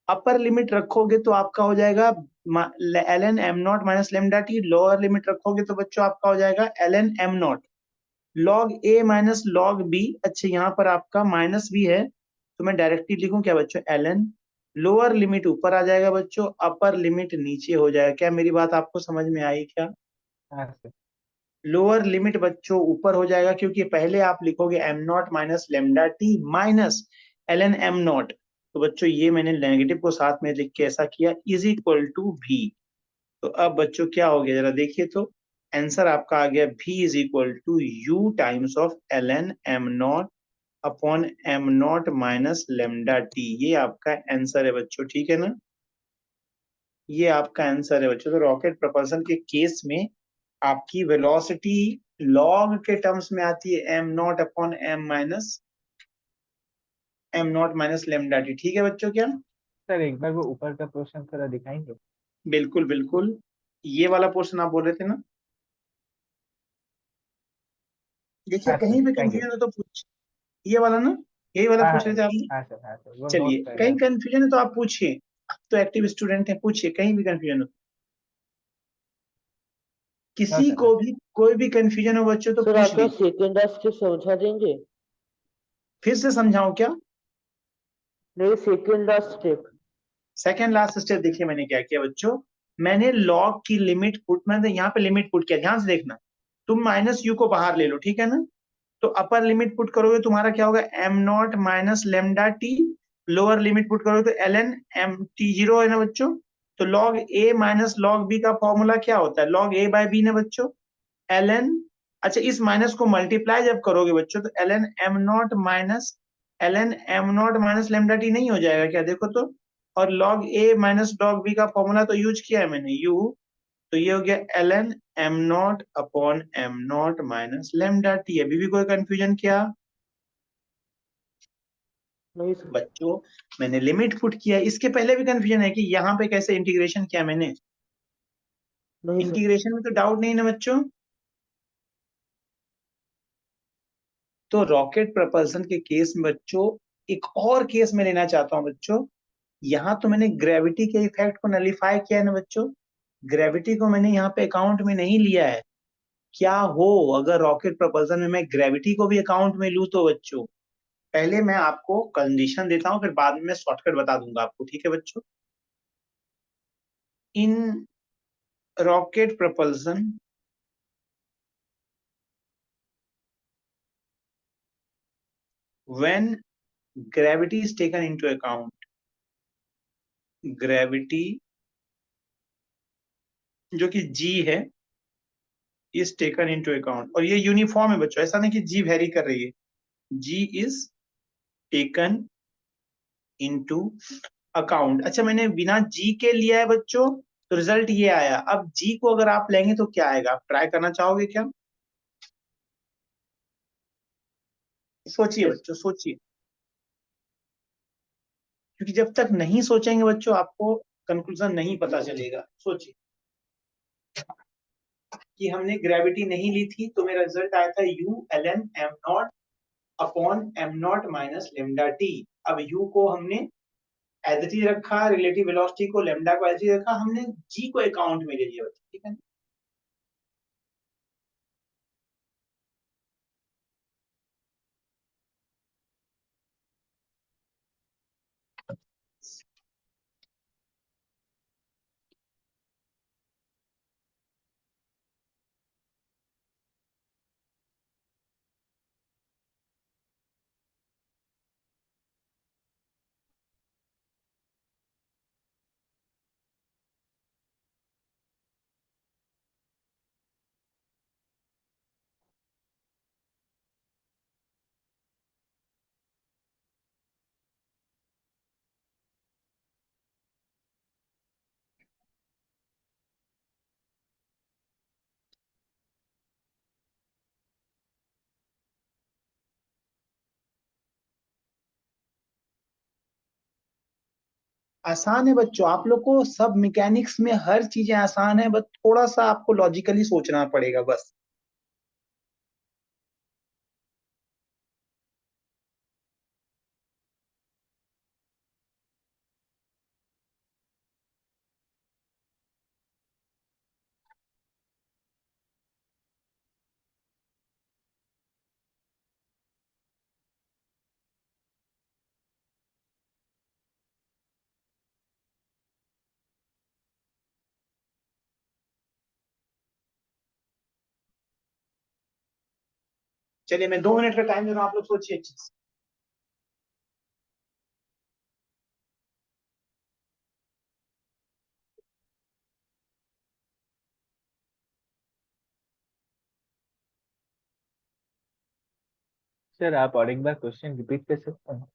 अपर लिमिट रखोगे तो आपका हो जाएगा ln M naught minus lambda T. Lower limit रखोगे तो बच्चों आपका हो जाएगा ln M naught. Log A minus log B. अच्छा यहाँ पर आपका माइनस भी है, तो मैं डायरेक्टली लिखूं क्या बच्चों, ln। लोअर लिमिट ऊपर आ जाएगा बच्चों, अपर लिमिट नीचे हो जाएगा। क्या मेरी बात आपको समझ में आई क्या? हाँ सर। लोअर लिमिट बच्चों ऊपर हो जाएगा, क्योंकि पहले आप लिखोगे M naught minus lambda T minus ln M not. तो बच्चों ये मैंने नेगेटिव को साथ में लिख के ऐसा किया, इज इक्वल टू भी। तो अब बच्चों क्या हो गया, जरा देखिए तो। आंसर आपका आ गया V is equal to U times of ln M naught upon M naught minus lambda T. ये आपका आंसर है बच्चों, ठीक है ना? ये आपका आंसर है बच्चों। तो रॉकेट propulsion के केस में आपकी वेलोसिटी लॉग के टर्म्स में आती है M naught minus lambda T. ठीक है बच्चों क्या? सर एक बार वो ऊपर का पोर्शन थोड़ा दिखाएंगे? बिल्कुल बिल्कुल। ये वाला पोर्शन आप बोल रहे थे ना? देखिए हाँ सर, कहीं भी थैंक यू। कंफ्यूजन हो तो पूछ। ये वाला ना, यही वाला हाँ पूछ हाँ। रहे थे आपने? हाँ सर, हाँ सर, वो नोट चलिए कर कहीं रहा था। कंफ्यूजन है तो आप पूछिए, आप तो एक्टिव स्टूडेंट हैं, पूछिए कहीं भी कंफ्यूजन हो। नो किसी सर, नो को सर। भी कोई भी कंफ्यूजन हो बच्चों तो सर पूछ आपका लीजिए। सेकेंड स्टेप समझा देंगे? फिर से समझाऊं क्या? नहीं, second step. Second last step देखिए मैंने क्या किया बच्चों। मैंने लॉग की लिमिट पुट, मैंने यहाँ पे लिमिट पुट किया, ध्यान से देखना। तुम माइनस यू को बाहर ले लो, ठीक है ना? तो अपर लिमिट पुट करोगे तुम्हारा क्या होगा, M naught minus lambda T. Lower limit put करोगे तो ln एम टी जीरो है ना बच्चों। तो log a minus log b का फॉर्मूला क्या होता है, log a बाय b ना बच्चों, ln। अच्छा इस माइनस को मल्टीप्लाई जब करोगे बच्चों तो ln M naught minus lambda T नहीं हो जाएगा क्या, देखो तो। और log a minus log b का फॉर्मूला तो यूज किया है मैंने, u। तो ये हो गया ln M naught upon M naught minus lambda T. अभी भी कोई कंफ्यूजन क्या नहीं सर। बच्चों? मैंने लिमिट पुट किया, इसके पहले भी कंफ्यूजन है कि यहाँ पे कैसे इंटीग्रेशन किया मैंने? नहीं सर। इंटीग्रेशन में तो डाउट नहीं ना बच्चों? तो रॉकेट प्रपल्सन के केस में बच्चों एक और केस में लेना चाहता हूं बच्चों। यहाँ तो मैंने ग्रेविटी के इफेक्ट को नलीफाई किया है ना बच्चों, ग्रेविटी को मैंने यहाँ पे अकाउंट में नहीं लिया है। क्या हो अगर रॉकेट प्रपल्सन में मैं ग्रेविटी को भी अकाउंट में लूं तो बच्चों? पहले मैं आपको कंडीशन देता हूं, फिर बाद में मैं शॉर्टकट बता दूंगा आपको, ठीक है बच्चों? In rocket propulsion, when gravity is taken into account, gravity जो कि g है is taken into account, और ये यूनिफॉर्म है बच्चों, ऐसा नहीं कि g वेरी कर रही है। g is taken into account। अच्छा मैंने बिना g के लिया है बच्चों, तो रिजल्ट ये आया। अब g को अगर आप लेंगे तो क्या आएगा, आप ट्राई करना चाहोगे क्या? सोचिए यस। बच्चों सोचिए, क्योंकि जब तक नहीं सोचेंगे बच्चों आपको कंक्लूजन नहीं पता चलेगा। सोचिए कि हमने ग्रेविटी नहीं ली थी तो मेरा रिजल्ट आया था u ln M naught upon M naught minus lambda T. अब u को हमने एज इट इज रखा, रिलेटिव वेलोसिटी को लेमडा को एज इट इज रखा, हमने g को अकाउंट में ले लिया बच्चों, ठीक है। आसान है बच्चों, आप लोग को सब मैकेनिक्स में हर चीजें आसान है, बस थोड़ा सा आपको लॉजिकली सोचना पड़ेगा बस। चलिए मैं 2 मिनट का टाइम दे रहा हूँ, आप लोग सोचिए अच्छे से। सर आप और एक बार क्वेश्चन रिपीट कर सकते हैं?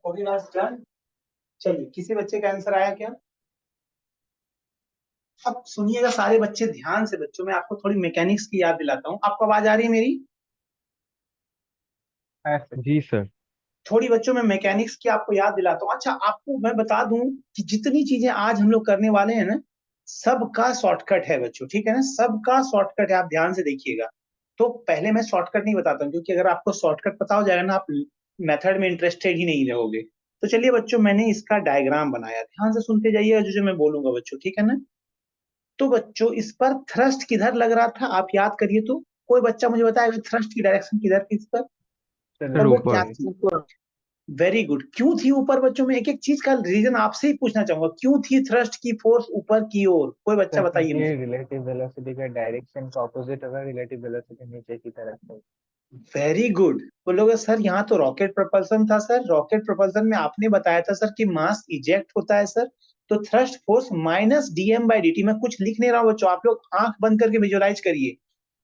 Okay guys, done. चलिए किसी बच्चे का आंसर आया क्या? अब सुनिएगा सारे बच्चे ध्यान से, बच्चों मैं आपको थोड़ी मैकेनिक्स की याद दिलाता हूँ। आपको आवाज आ रही है मेरी? हाँ सर। जी सर। थोड़ी बच्चों में मैकेनिक्स की आपको याद दिलाता हूँ। अच्छा आपको मैं बता दूं कि जितनी चीजें आज हम लोग करने वाले हैं ना, सबका शॉर्टकट है बच्चों, ठीक है ना? सबका शॉर्टकट है, आप ध्यान से देखिएगा। तो पहले मैं शॉर्टकट नहीं बताता हूँ, क्योंकि अगर आपको शॉर्टकट पता हो जाएगा ना, आप मेथड में इंटरेस्टेड ही नहीं रहोगे। तो चलिए बच्चों, मैंने इसका डायग्राम बनाया, ध्यान से सुनते जाइएगा जो जो मैं बोलूंगा बच्चों, ठीक है ना? तो बच्चों इस पर थ्रस्ट किधर लग रहा था, आप याद करिए तो। कोई बच्चा मुझे बताएगा थ्रस्ट की डायरेक्शन किधर थी इस पर, सर सर और वो ऊपर क्या ऊपर। से। थी? Very good. क्यों थी ऊपर बच्चों? में एक एक चीज का रीजन आपसे ही पूछना चाहूंगा, क्यों थी थ्रस्ट की फोर्स ऊपर की ओर? कोई बच्चा सर बताइए क्योंकि मुझे। रिलेटिव वेलोसिटी का डायरेक्शन का ऑपोजिट होगा, रिलेटिव वेलोसिटी नीचे की तरफ है। Very good. बोलोगे सर यहाँ तो रॉकेट प्रोपल्सन था। सर रॉकेट प्रोपल्सन में आपने बताया था सर कि मास इजेक्ट होता है सर, तो थ्रस्ट फोर्स माइनस dm/dt। मैं कुछ लिख नहीं रहा हूँ बच्चों, आप लोग आंख बंद करके विजुअलाइज करिए।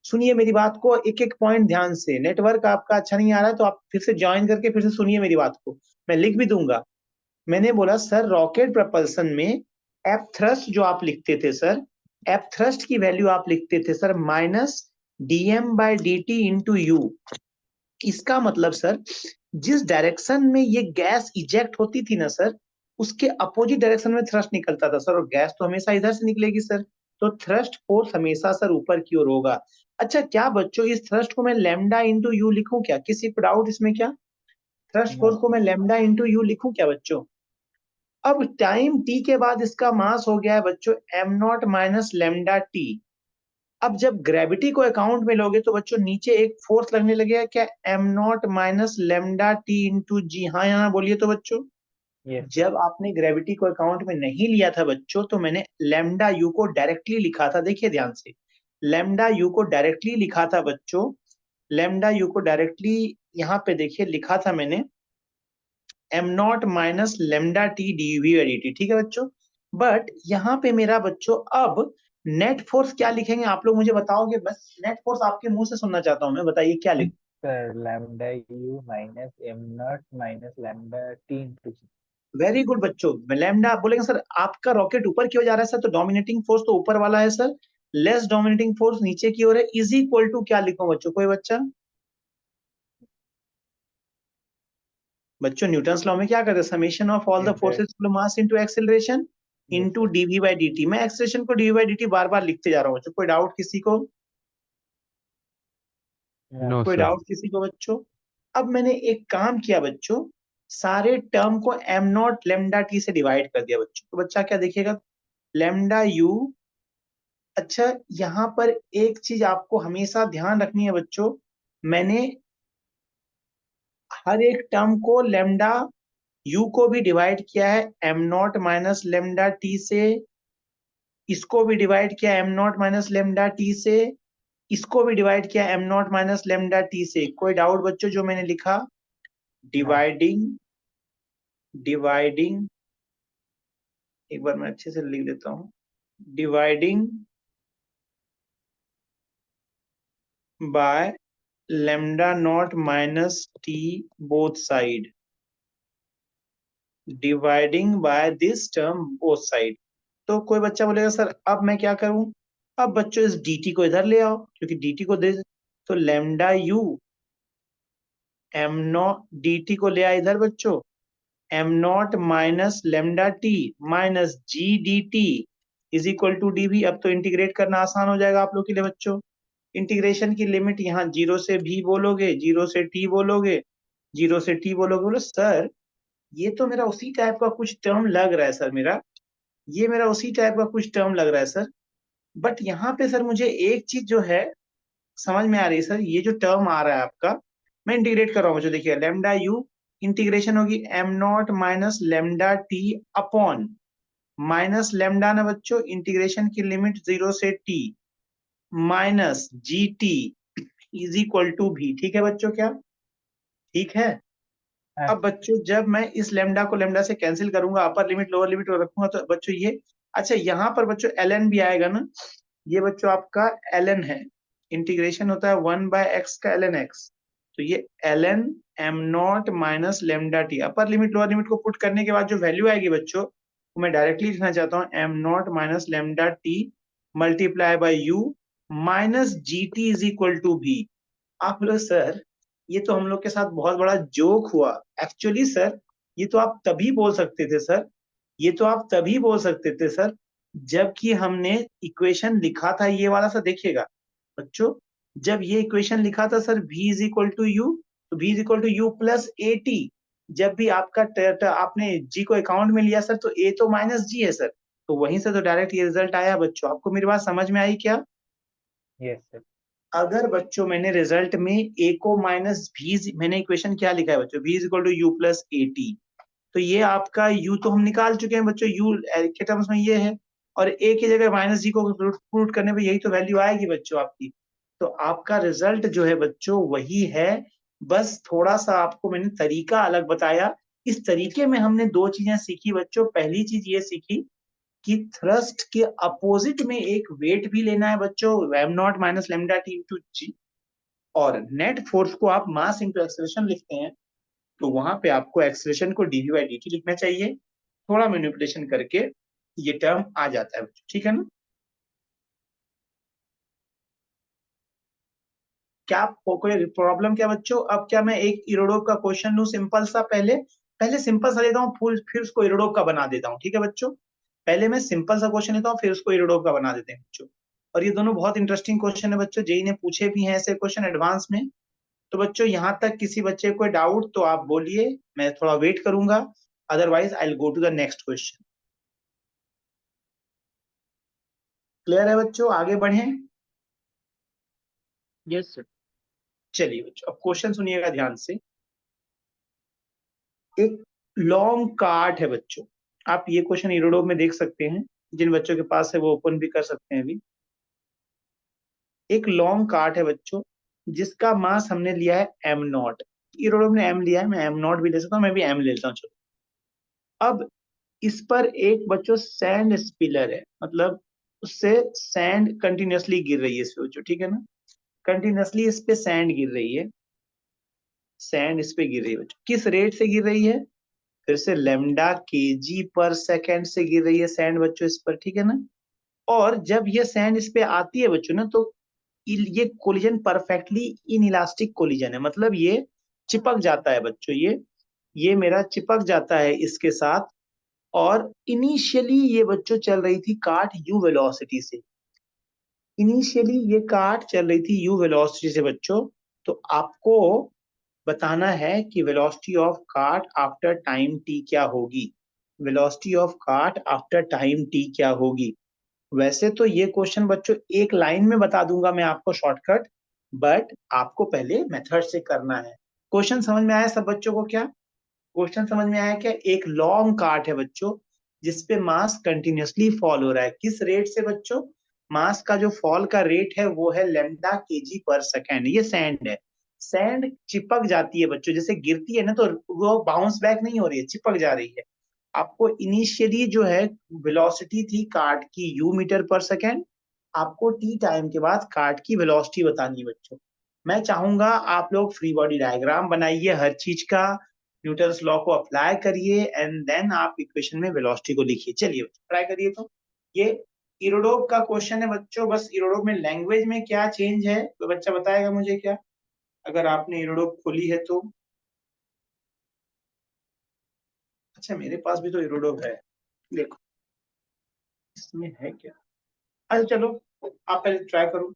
सुनिए मेरी बात को, एक एक पॉइंट ध्यान से। नेटवर्क आपका अच्छा नहीं आ रहा है तो आप फिर से ज्वाइन करके फिर से सुनिए मेरी बात को, मैं लिख भी दूंगा। मैंने बोला सर रॉकेट प्रपल्सन में एफ थ्रस्ट जो आप लिखते थे सर, एफ थ्रस्ट की वैल्यू आप लिखते थे sir minus dm/dt into you. इसका मतलब सर, जिस डायरेक्शन में ये गैस इजेक्ट होती थी ना सर, उसके अपोजिट डायरेक्शन में थ्रस्ट निकलता था सर, और गैस तो हमेशा इधर से निकलेगी सर। तो थ्रस्ट फोर्स हमेशा सर ऊपर की ओर होगा। अच्छा क्या बच्चों इस थ्रस्ट को मैं लेमडा इंटू यू लिखूं क्या? किसी को डाउट इसमें क्या? थ्रस्ट नो फोर्स को मैं लेमडा इंटू यू लिखूं क्या बच्चों? अब टाइम टी के बाद इसका मास हो गया है बच्चों m0 माइनस लेमडा टी। अब जब ग्रेविटी को अकाउंट में लोगे तो बच्चों नीचे एक फोर्स लगने लगेगा क्या? m0 minus lambda T into G. हाँ यहाँ बोलिए तो बच्चों। Yes sir. जब आपने ग्रेविटी को अकाउंट में नहीं लिया था बच्चों, तो मैंने लेमडा यू को डायरेक्टली लिखा था, देखिए ध्यान से। लेमडा यू को डायरेक्टली लिखा था बच्चों, लेमडा यू को डायरेक्टली यहाँ पे देखिए लिखा था मैंने M naught minus lambda T D V by D T, ठीक है बच्चों। बट यहाँ पे मेरा बच्चों अब नेट फोर्स क्या लिखेंगे आप लोग मुझे बताओगे, बस नेट फोर्स आपके मुंह से सुनना चाहता हूँ मैं, बताइए क्या लिख। Sir lambda U minus M naught minus lambda T into G. Very good बच्चों, लैम्डा आप बोलेंगे सर आपका रॉकेट ऊपर की ओर जा रहा है सर, तो डोमिनेटिंग फोर्स तो ऊपर वाला है सर, लेस डोमिनेटिंग फोर्स नीचे की ओर है, इज इक्वल टू क्या लिखो बच्चों, कोई बच्चा? बच्चों न्यूटन्स लॉ में क्या करते हैं, summation of all the Yes, sir. Forces to the mass into acceleration Yes, into sir. DV by D. मैं एक्सेलरेशन को डीवी बाई डी बार बार लिखते जा रहा हूँ बच्चों, कोई डाउट किसी को? No, कोई sir. डाउट किसी को बच्चों? अब मैंने एक काम किया बच्चों, सारे टर्म को एम नॉट लेमडा टी से डिवाइड कर दिया बच्चों, तो बच्चा क्या देखिएगा, लेमडा यू। अच्छा यहाँ पर एक चीज आपको हमेशा ध्यान रखनी है बच्चों, मैंने हर एक टर्म को लेमडा यू को भी डिवाइड किया है M naught minus lambda T से, इसको भी डिवाइड किया M naught minus lambda T से, इसको भी डिवाइड किया M naught minus lambda T से। कोई डाउट बच्चों जो मैंने लिखा? no. डिवाइडिंग, डिवाइडिंग, एक बार मैं अच्छे से लिख देता हूं, dividing by lambda naught minus T both side, dividing by this term both side. तो कोई बच्चा बोलेगा सर अब मैं क्या करूं, अब बच्चों इस dt को इधर ले आओ, क्योंकि dt को दे, तो lambda U M naught dt को ले आए इधर बच्चों, M naught minus lambda T minus G D T is equal to D V. अब तो इंटीग्रेट करना आसान हो जाएगा आप लोग के लिए बच्चों। इंटीग्रेशन की लिमिट यहाँ 0 से v बोलोगे, 0 से t बोलोगे, 0 से t बोलोगे। बोलो सर ये तो मेरा उसी टाइप का कुछ टर्म लग रहा है सर, मेरा ये मेरा उसी टाइप का कुछ टर्म लग रहा है सर, बट यहाँ पे सर मुझे एक चीज जो है समझ में आ रही है सर, ये जो टर्म आ रहा है आपका, मैं इंटीग्रेट कर रहा हूँ बच्चों, देखिए लेमडा यू इंटीग्रेशन होगी M naught minus lambda T upon minus lambda ना बच्चों, इंटीग्रेशन की लिमिट 0 से t minus G T is equal to V, ठीक है बच्चों क्या? ठीक है। हाँ, अब बच्चों जब मैं इस लेमडा को लेमडा से कैंसिल करूंगा, अपर लिमिट लोअर लिमिट रखूंगा, तो बच्चों ये, अच्छा यहाँ पर बच्चों ln भी आएगा ना, ये बच्चों आपका ln है, इंटीग्रेशन होता है 1/x का ln x, तो ये ln m naught minus lambda T, upper limit lower limit को पुट करने के बाद जो वैल्यू आएगी बच्चों, वो मैं डायरेक्टली लिखना चाहता हूँ m naught minus lambda T multiply by U minus G T is equal to V. आप लोग सर ये तो हम लोग के साथ बहुत बड़ा जोक हुआ, एक्चुअली सर ये तो आप तभी बोल सकते थे सर, ये तो आप तभी बोल सकते थे सर जबकि हमने इक्वेशन लिखा था ये वाला, सर देखिएगा बच्चों, जब ये इक्वेशन लिखा था sir v is equal to U, तो v is equal to U plus A T, जब भी आपका आपने g को अकाउंट में लिया सर, तो a तो माइनस g है सर, तो वहीं से तो डायरेक्ट ये रिजल्ट आया बच्चों। आपको मेरी बात समझ में आई क्या? yes, sir. अगर बच्चों मैंने रिजल्ट में a को माइनस v, मैंने इक्वेशन क्या लिखा है बच्चों, v is equal to U plus A T, तो ये आपका u तो हम निकाल चुके हैं बच्चों, u के टर्म्स में ये है, और a की जगह माइनस जी को पुट करने पे यही तो वैल्यू आएगी बच्चों आपकी। तो आपका रिजल्ट जो है बच्चों वही है, बस थोड़ा सा आपको मैंने तरीका अलग बताया। इस तरीके में हमने दो चीजें सीखी बच्चों, पहली चीज ये सीखी कि थ्रस्ट के अपोजिट में एक वेट भी लेना है बच्चों, M naught minus lambda T into G, और नेट फोर्स को आप मास इंटू एक्सेलरेशन लिखते हैं, तो वहां पे आपको एक्सेलरेशन को डीवी बाई डी टी लिखना चाहिए, थोड़ा मैनिपुलेशन करके ये टर्म आ जाता है बच्चों, ठीक है ना? क्या आपको कोई प्रॉब्लम क्या बच्चों? अब क्या मैं एक इरोडोव का क्वेश्चन लूं सिंपल सा, पहले पहले सिंपल सा लेता हूँ, फिर उसको इरोडोव का बना देता हूँ, ठीक है बच्चों? पहले मैं सिंपल सा क्वेश्चन लेता हूँ, फिर उसको इरोडोव का बना देते हैं बच्चों। और ये दोनों बहुत इंटरेस्टिंग क्वेश्चन है बच्चों, जेई ने पूछे भी हैं ऐसे क्वेश्चन एडवांस में। तो बच्चों यहाँ तक किसी बच्चे को डाउट तो आप बोलिए, मैं थोड़ा वेट करूंगा, otherwise I will go to the next question. Clear है बच्चों, आगे बढ़े? Yes, sir. चलिए बच्चों अब क्वेश्चन सुनिएगा ध्यान से। एक लॉन्ग कार्ट है बच्चों, आप ये क्वेश्चन इरोडोव में देख सकते हैं, जिन बच्चों के पास है वो ओपन भी कर सकते हैं अभी। एक लॉन्ग कार्ट है बच्चों, जिसका मास हमने लिया है m0। इरोडोम ने m लिया है, मैं m0 भी ले सकता हूँ, मैं भी m ले लेता हूँ। चलो अब इस पर एक बच्चों सैंड स्पिलर है, मतलब उससे सैंड कंटिन्यूअसली गिर रही है इस पे बच्चों, ठीक है ना, कंटिन्यूअसली इस पे सैंड गिर रही है, सैंड इस पे गिर रही है बच्चों। किस रेट से गिर रही है? फिर से लेमडा केजी पर सेकेंड से गिर रही है सैंड बच्चों इस पर, ठीक है ना। और जब ये सैंड इस पे आती है बच्चों ना, तो ये collision perfectly in elastic collision है, मतलब ये चिपक जाता है बच्चों, ये मेरा चिपक जाता है इसके साथ। और इनिशियली ये बच्चों चल रही थी काट यू वेलोसिटी से, इनिशियली ये काट चल रही थी यू वेलोसिटी से बच्चों। तो आपको बताना है कि वेलोसिटी ऑफ काट आफ्टर टाइम टी क्या होगी, वेलोसिटी ऑफ काट आफ्टर टाइम टी क्या होगी। वैसे तो ये क्वेश्चन बच्चों एक लाइन में बता दूंगा मैं आपको शॉर्टकट, बट आपको पहले मेथड से करना है। क्वेश्चन समझ में आया सब बच्चों को क्या? क्वेश्चन समझ में आया क्या? एक लॉन्ग कार्ट है बच्चों, जिसपे मास कंटिन्यूअसली फॉल हो रहा है। किस रेट से बच्चों? मास का जो फॉल का रेट है वो है लेमडा केजी पर सेकेंड। ये सैंड है, सैंड चिपक जाती है बच्चों, जैसे गिरती है ना तो वो बाउंस बैक नहीं हो रही है, चिपक जा रही है। आपको इनिशियली जो है वेलोसिटी थी कार्ट की यू मीटर पर सेकेंड, आपको टी टाइम के बाद कार्ट की वेलोसिटी बतानी है बच्चों। मैं चाहूंगा आप लोग फ्री बॉडी डायग्राम बनाइए हर चीज का, न्यूटन्स लॉ को अप्लाई करिए एंड देन आप इक्वेशन में वेलोसिटी को लिखिए। चलिए ट्राई करिए। तो ये इरोडोव का क्वेश्चन है बच्चों, बस इरोडोव में लैंग्वेज में क्या चेंज है तो बच्चा बताएगा मुझे क्या, अगर आपने इरोडोव खोली है तो। अच्छा मेरे पास भी तो इरोडोव है, देखो इसमें है क्या। अच्छा चलो आप पहले ट्राई करो।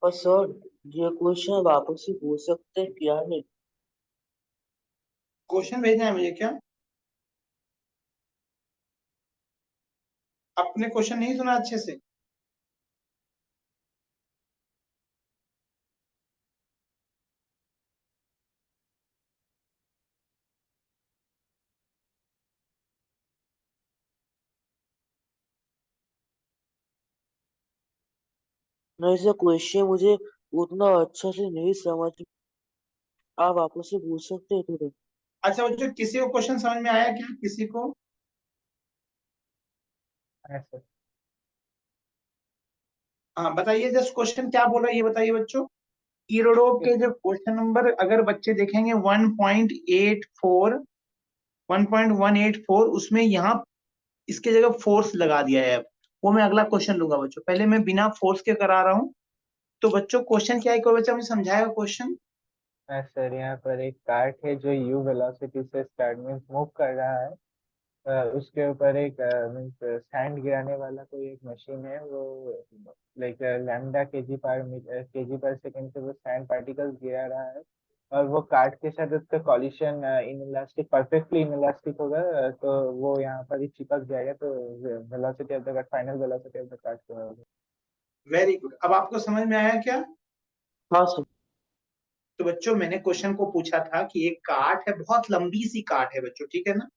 और सर ये क्वेश्चन वापस से पूछ सकते हैं क्या नहीं? क्वेश्चन भेजना है मुझे क्या? आपने क्वेश्चन नहीं सुना अच्छे से? नहीं सर, क्वेश्चन मुझे उतना अच्छा से नहीं समझ, आप वापस से पूछ सकते हैं थोड़ा? अच्छा बच्चों किसी को क्वेश्चन समझ में आया क्या, किसी को? ऐसे हाँ बताइए, जस्ट क्वेश्चन क्या बोला ये बताइए बच्चों। इरोडोव के जो क्वेश्चन नंबर अगर बच्चे देखेंगे 1.84, 1.184, उसमें यहाँ इसके जगह फोर्स लगा दिया है। वो मैं अगला क्वेश्चन लूंगा बच्चों। पहले मैं बिना फोर्स के करा रहा हूँ। तो बच्चों क्वेश्चन क्या है, कोई बच्चा मुझे समझाएगा क्वेश्चन? सर यहाँ पर एक कार्ट है जो यू वेलोसिटी से स्टार्ट मीन्स मूव कर रहा है। उसके ऊपर एक मीन्स सैंड गिराने वाला कोई एक मशीन है, वो लाइक लैम्डा केजी पर सेकंड से वो सैंड पार्टिकल्स गिरा रहा है। और वो कार्ट के साथ उसका collision inelastic perfectly inelastic होगा, तो वो यहाँ पर ही चिपक जाएगा, तो velocity of the cart, final velocity of the cart होगा। Very good. अब आपको समझ में आया क्या? हाँ सर। तो बच्चों मैंने क्वेश्चन को पूछा था कि एक कार्ट है, बहुत लंबी सी कार्ट है बच्चों, ठीक है ना,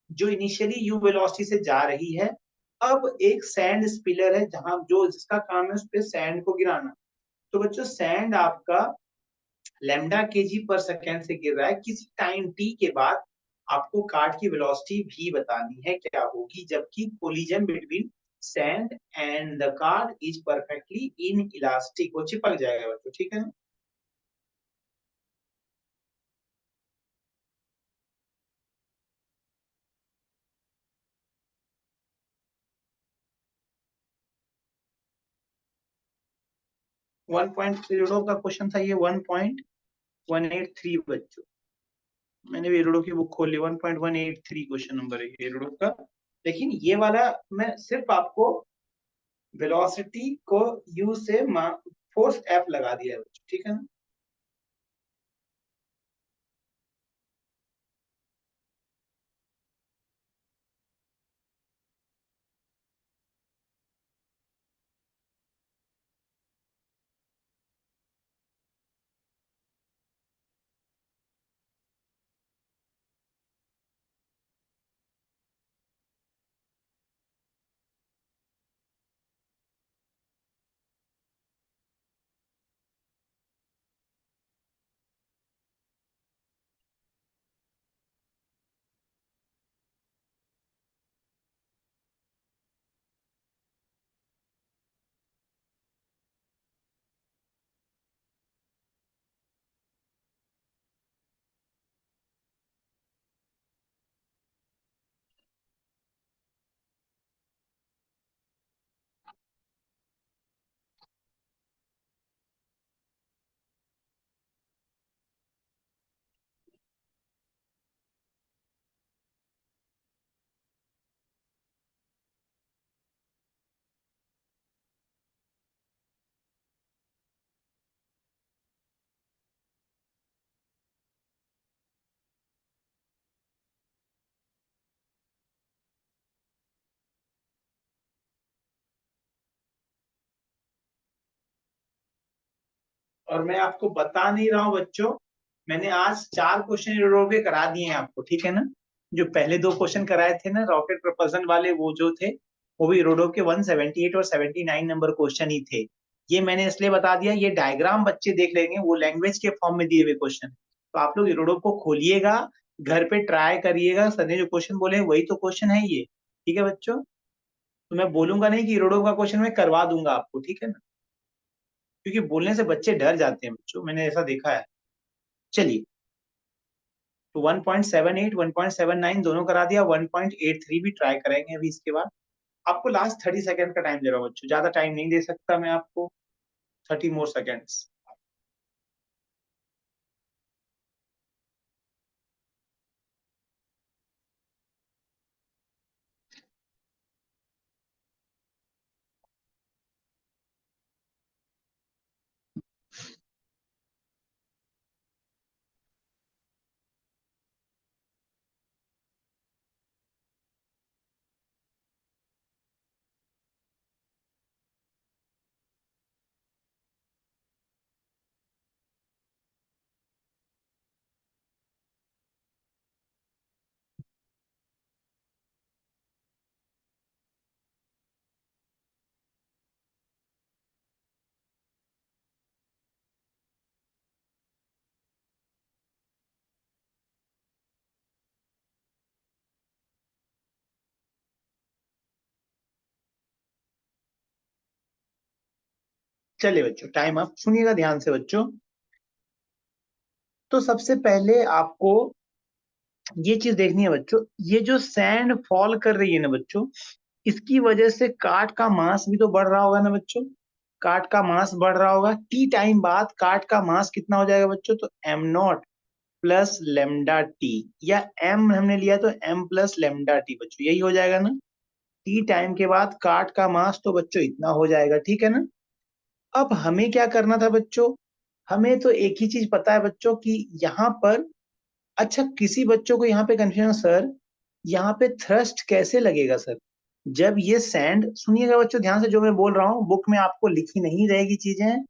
जो इनिशियली यू वेलोसिटी से जा रही है। अब एक सैंड स्पिलर है जहां जो जिसका काम है उस पे सैंड को गिराना। तो बच्चों सैंड आपका लैम्डा केजी पर सेकेंड से गिर रहा है। किसी टाइम टी के बाद आपको कार्ट की वेलोसिटी भी बतानी है क्या होगी, जबकि collision between sand and the cart is perfectly in elastic, वो चिपक जाएगा बच्चों, ठीक है ना। 1.0 का क्वेश्चन था ये, 1.183 बच्चों। मैंने भी एरोडो की बुक खोल ली, 1.183 क्वेश्चन नंबर है एरोडो का। लेकिन ये वाला मैं सिर्फ आपको वेलोसिटी को यू से फोर्स एफ लगा दिया है बच्चों, ठीक है ना। और मैं आपको बता नहीं रहा हूँ बच्चों, मैंने आज 4 क्वेश्चन एरोडो के करा दिए हैं आपको, ठीक है ना। जो पहले 2 क्वेश्चन कराए थे ना रॉकेट प्रपल्सन वाले, वो जो थे वो भी एरोडो के 178 और 79 नंबर क्वेश्चन ही थे। ये मैंने इसलिए बता दिया, ये डायग्राम बच्चे देख लेंगे, वो लैंग्वेज के फॉर्म में दिए हुए क्वेश्चन। तो आप लोग एरोडो को खोलिएगा, घर पे ट्राई करिएगा, सर ने जो क्वेश्चन बोले वही तो क्वेश्चन है ये, ठीक है बच्चों। तो मैं बोलूंगा नहीं कि एरोडो का क्वेश्चन मैं करवा दूंगा आपको, ठीक है ना, क्योंकि बोलने से बच्चे डर जाते हैं बच्चों, मैंने ऐसा देखा है। चलिए, तो 1.78 1.79 दोनों करा दिया, 1.83 भी ट्राई करेंगे अभी इसके बाद। आपको लास्ट 30 सेकंड का टाइम दे रहा हूँ बच्चों, ज्यादा टाइम नहीं दे सकता मैं आपको, 30 मोर सेकेंड्स। चलिए बच्चों, टाइम अप। सुनिएगा ध्यान से बच्चों। तो सबसे पहले आपको ये चीज देखनी है बच्चों, ये जो सैंड फॉल कर रही है ना बच्चों, इसकी वजह से काट का मास भी तो बढ़ रहा होगा ना बच्चों, काट का मास बढ़ रहा होगा। टी टाइम बाद काट का मास कितना हो जाएगा बच्चों, तो M not plus lambda T, या एम हमने लिया तो एम प्लस लेमडा टी बच्चों, यही हो जाएगा ना। टी टाइम के बाद काट का मास तो बच्चों इतना हो जाएगा, ठीक है ना। अब हमें क्या करना था बच्चों, हमें तो एक ही चीज पता है बच्चों कि यहाँ पर, अच्छा किसी बच्चों को यहाँ पे कंफ्यूजन, सर यहाँ पे थ्रस्ट कैसे लगेगा सर, जब ये सैंड, सुनिएगा बच्चों ध्यान से जो मैं बोल रहा हूँ, बुक में आपको लिखी नहीं रहेगी चीजें,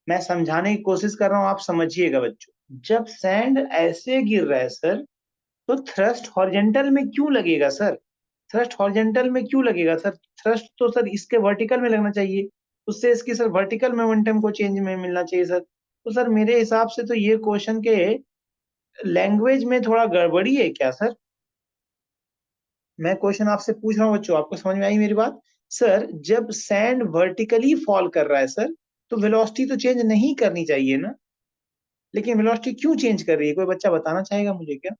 मैं समझाने की कोशिश कर रहा हूँ, आप समझिएगा बच्चों। जब सैंड ऐसे गिर रहा है सर, तो थ्रस्ट हॉरिजेंटल में क्यों लगेगा सर, थ्रस्ट हॉरिजेंटल में क्यों लगेगा सर, थ्रस्ट तो सर इसके वर्टिकल में लगना चाहिए, उससे इसकी सर वर्टिकल मोमेंटम को चेंज में मिलना चाहिए सर। तो सर मेरे हिसाब से तो ये क्वेश्चन के लैंग्वेज में थोड़ा गड़बड़ी है क्या सर। मैं क्वेश्चन आपसे पूछ रहा हूँ बच्चों, आपको समझ में आई मेरी बात। सर जब सैंड वर्टिकली फॉल कर रहा है सर, तो वेलोसिटी तो चेंज नहीं करनी चाहिए ना, लेकिन वेलोसिटी क्यों चेंज कर रही है, कोई बच्चा बताना चाहेगा मुझे क्या।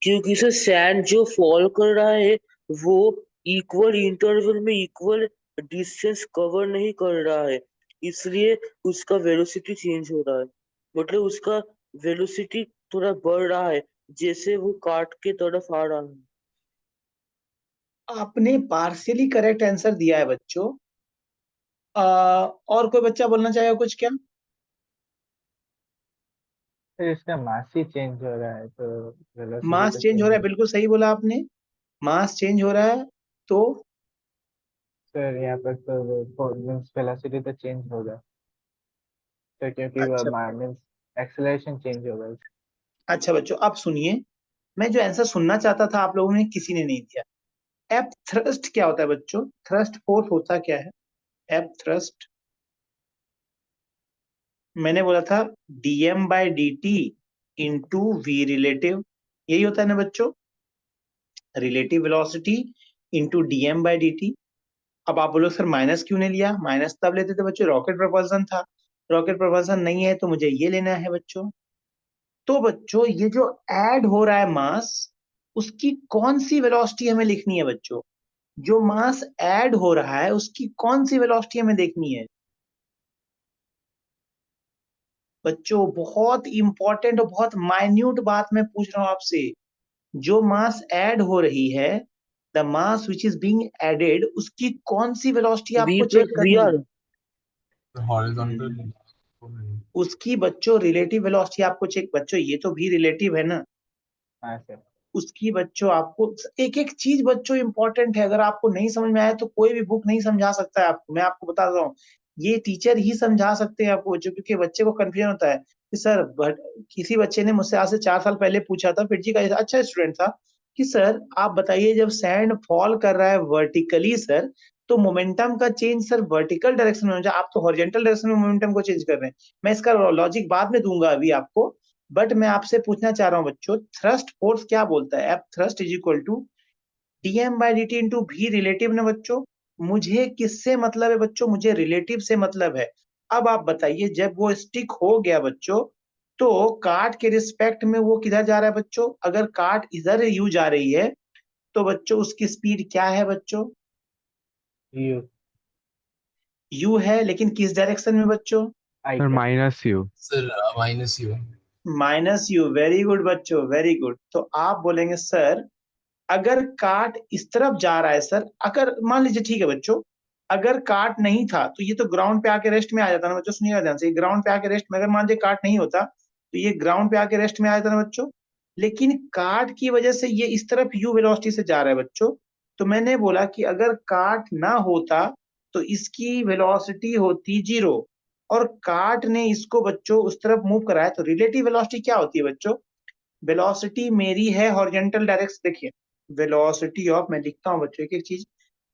क्योंकि सर सैंड जो फॉल कर रहा है वो इक्वल इंटरवल में इक्वल डिस्टेंस कवर नहीं कर रहा है, इसलिए उसका वेलोसिटी चेंज हो रहा है, मतलब उसका वेलोसिटी थोड़ा बढ़ रहा है जैसे वो काट के तरफ आ रहा है। आपने पार्शियली करेक्ट आंसर दिया है बच्चों। और कोई बच्चा बोलना चाहेगा कुछ क्या। फिर इसका मास ही चेंज हो रहा है तो वेलोसिटी मास तो चेंज हो रहा चेंज। है, बिल्कुल सही बोला आपने, मास चेंज हो रहा है तो। सर यहाँ पर तो मीन्स वेलोसिटी तो चेंज होगा तो, क्योंकि अच्छा मीन्स एक्सेलरेशन चेंज होगा। अच्छा बच्चों अब सुनिए, मैं जो आंसर सुनना चाहता था आप लोगों ने किसी ने नहीं दिया। एफ थ्रस्ट क्या होता है बच्चों, थ्रस्ट फोर्स होता क्या है, एफ थ्रस्ट, मैंने बोला था DM by D T into V relative, यही होता है ना बच्चों, relative velocity into DM by D T. अब आप बोलो सर माइनस क्यों नहीं लिया, माइनस तब लेते थे बच्चों रॉकेट प्रोपल्सन था, रॉकेट प्रोपल्सन नहीं है तो मुझे ये लेना है बच्चों। तो बच्चों ये जो ऐड हो रहा है मास, उसकी कौन सी वेलोसिटी हमें लिखनी है बच्चों, जो मास ऐड हो रहा है उसकी कौन सी वेलोसिटी हमें देखनी है बच्चों, बहुत इंपॉर्टेंट और बहुत माइन्यूट बात मैं पूछ रहा हूं आपसे। जो मास ऐड हो रही है, the mass which is being added, उसकी कौन सी वेलोसिटी वी आपको चेक प्लस वी करनी आर। है। उसकी बच्चों रिलेटिव वेलोसिटी आपको चेक, बच्चों ये तो भी रिलेटिव है ना, हाँ सर। उसकी बच्चों आपको एक एक चीज बच्चों इंपॉर्टेंट है, अगर आपको नहीं समझ में आया तो कोई भी बुक नहीं समझा सकता है आपको, मैं आपको बता रहा हूँ, ये टीचर ही समझा सकते हैं आपको बच्चों, क्योंकि बच्चे को कंफ्यूजन होता है कि सर किसी बच्चे ने मुझसे आज से 4 साल पहले पूछा था, फिर जी का अच्छा स्टूडेंट था, कि सर आप बताइए जब सैंड फॉल कर रहा है वर्टिकली सर, तो मोमेंटम का चेंज सर वर्टिकल डायरेक्शन में हो जाए, आप तो हॉरिजॉन्टल डायरेक्शन में मोमेंटम को चेंज कर रहे हैं। मैं इसका लॉजिक बाद में दूंगा अभी आपको, बट मैं आपसे पूछना चाह रहा हूं बच्चों, थ्रस्ट फोर्स क्या बोलता है, F thrust is equal to DM by D T into V relative ना बच्चों। मुझे किससे मतलब है बच्चों, मुझे रिलेटिव से मतलब है। अब आप बताइए जब वो स्टिक हो गया बच्चों, तो काट के रिस्पेक्ट में वो किधर जा रहा है बच्चों, अगर काट इधर यू जा रही है, तो बच्चों उसकी स्पीड क्या है बच्चों, यू यू है, लेकिन किस डायरेक्शन में बच्चों, I sir cap. Minus U. Sir minus U. Minus U, very good बच्चों वेरी गुड। तो आप बोलेंगे सर अगर काट इस तरफ जा रहा है सर, अगर मान लीजिए ठीक है बच्चों, अगर काट नहीं था तो ये तो ग्राउंड पे आके रेस्ट में आ जाता ना बच्चों, सुनिएगा ध्यान से, ग्राउंड पे आके रेस्ट में, अगर मान लीजिए काट नहीं होता तो ये ग्राउंड पे आके रेस्ट में आ जाता ना बच्चों, लेकिन काट की वजह से ये इस तरफ यू वेलोसिटी से जा रहा है बच्चों। तो मैंने बोला कि अगर काट ना होता तो इसकी वेलोसिटी होती 0, और काट ने इसको बच्चों उस तरफ मूव कराया, तो रिलेटिव वेलोसिटी क्या होती है बच्चों, वेलोसिटी मेरी है हॉरिजॉन्टल डायरेक्शन, देखिए वेलोसिटी ऑफ, मैं लिखता हूँ बच्चों एक एक चीज,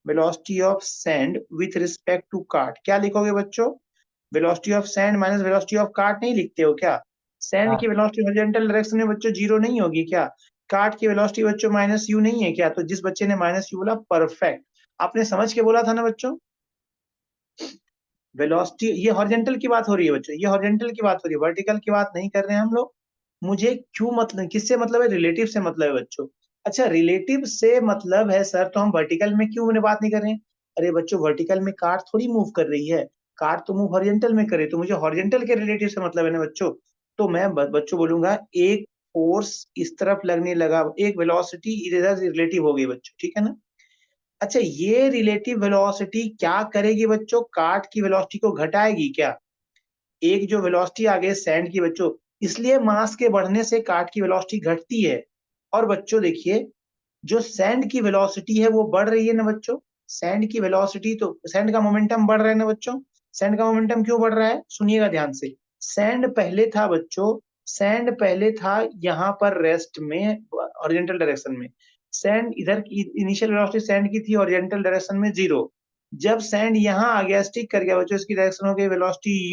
velocity of sand with respect to cart, क्या लिखोगे बच्चों, velocity of sand minus velocity of cart नहीं लिखते हो क्या, सैंड हाँ की वेलोसिटी हॉरिजॉन्टल डायरेक्शन में बच्चों 0 नहीं होगी क्या, कार्ट की वेलोसिटी बच्चों माइनस यू नहीं है क्या, तो जिस बच्चे ने माइनस यू बोला परफेक्ट, आपने समझ के बोला था ना बच्चों। वेलोसिटी ये हॉरिजॉन्टल की बात हो रही है बच्चों, ये हॉरिजॉन्टल की बात हो रही है, वर्टिकल की बात नहीं कर रहे हैं हम लोग। मुझे क्यों मतलब, किससे मतलब है, रिलेटिव से मतलब है बच्चों। अच्छा, रिलेटिव से मतलब है सर, तो हम वर्टिकल में क्यों बात नहीं कर रहे हैं? अरे बच्चों, वर्टिकल में कार थोड़ी मूव कर रही है, कार तो मूव हॉरिजॉन्टल में करे, तो मुझे हॉरिजॉन्टल के रिलेटिव से मतलब है ना बच्चों। तो मैं बच्चों बोलूंगा एक फोर्स इस तरफ लगने लगा, एक वेलोसिटी इधर रिलेटिव हो गई बच्चों, ठीक है ना। अच्छा, ये रिलेटिव वेलोसिटी क्या करेगी बच्चों? कार्ट की वेलोसिटी को घटाएगी क्या? एक जो वेलोसिटी आ गई सैंड की बच्चों, इसलिए मास के बढ़ने से कार्ट की वेलोसिटी घटती है। और बच्चों देखिए, जो सैंड की वेलोसिटी है वो बढ़ रही है ना बच्चों। सैंड की वेलोसिटी, तो सैंड का मोमेंटम बढ़ रहा है ना बच्चों। सैंड का मोमेंटम क्यों बढ़ रहा है? सुनिएगा ध्यान से। सैंड पहले था बच्चों, सैंड पहले था यहाँ पर रेस्ट में, ओरिएंटल डायरेक्शन में। सैंड इधर की इनिशियल वेलोसिटी सैंड की थी ओरिएंटल डायरेक्शन में 0। जब सैंड यहाँ आ गया, स्टिक कर गया बच्चों, इसकी डायरेक्शन हो गई वेलोसिटी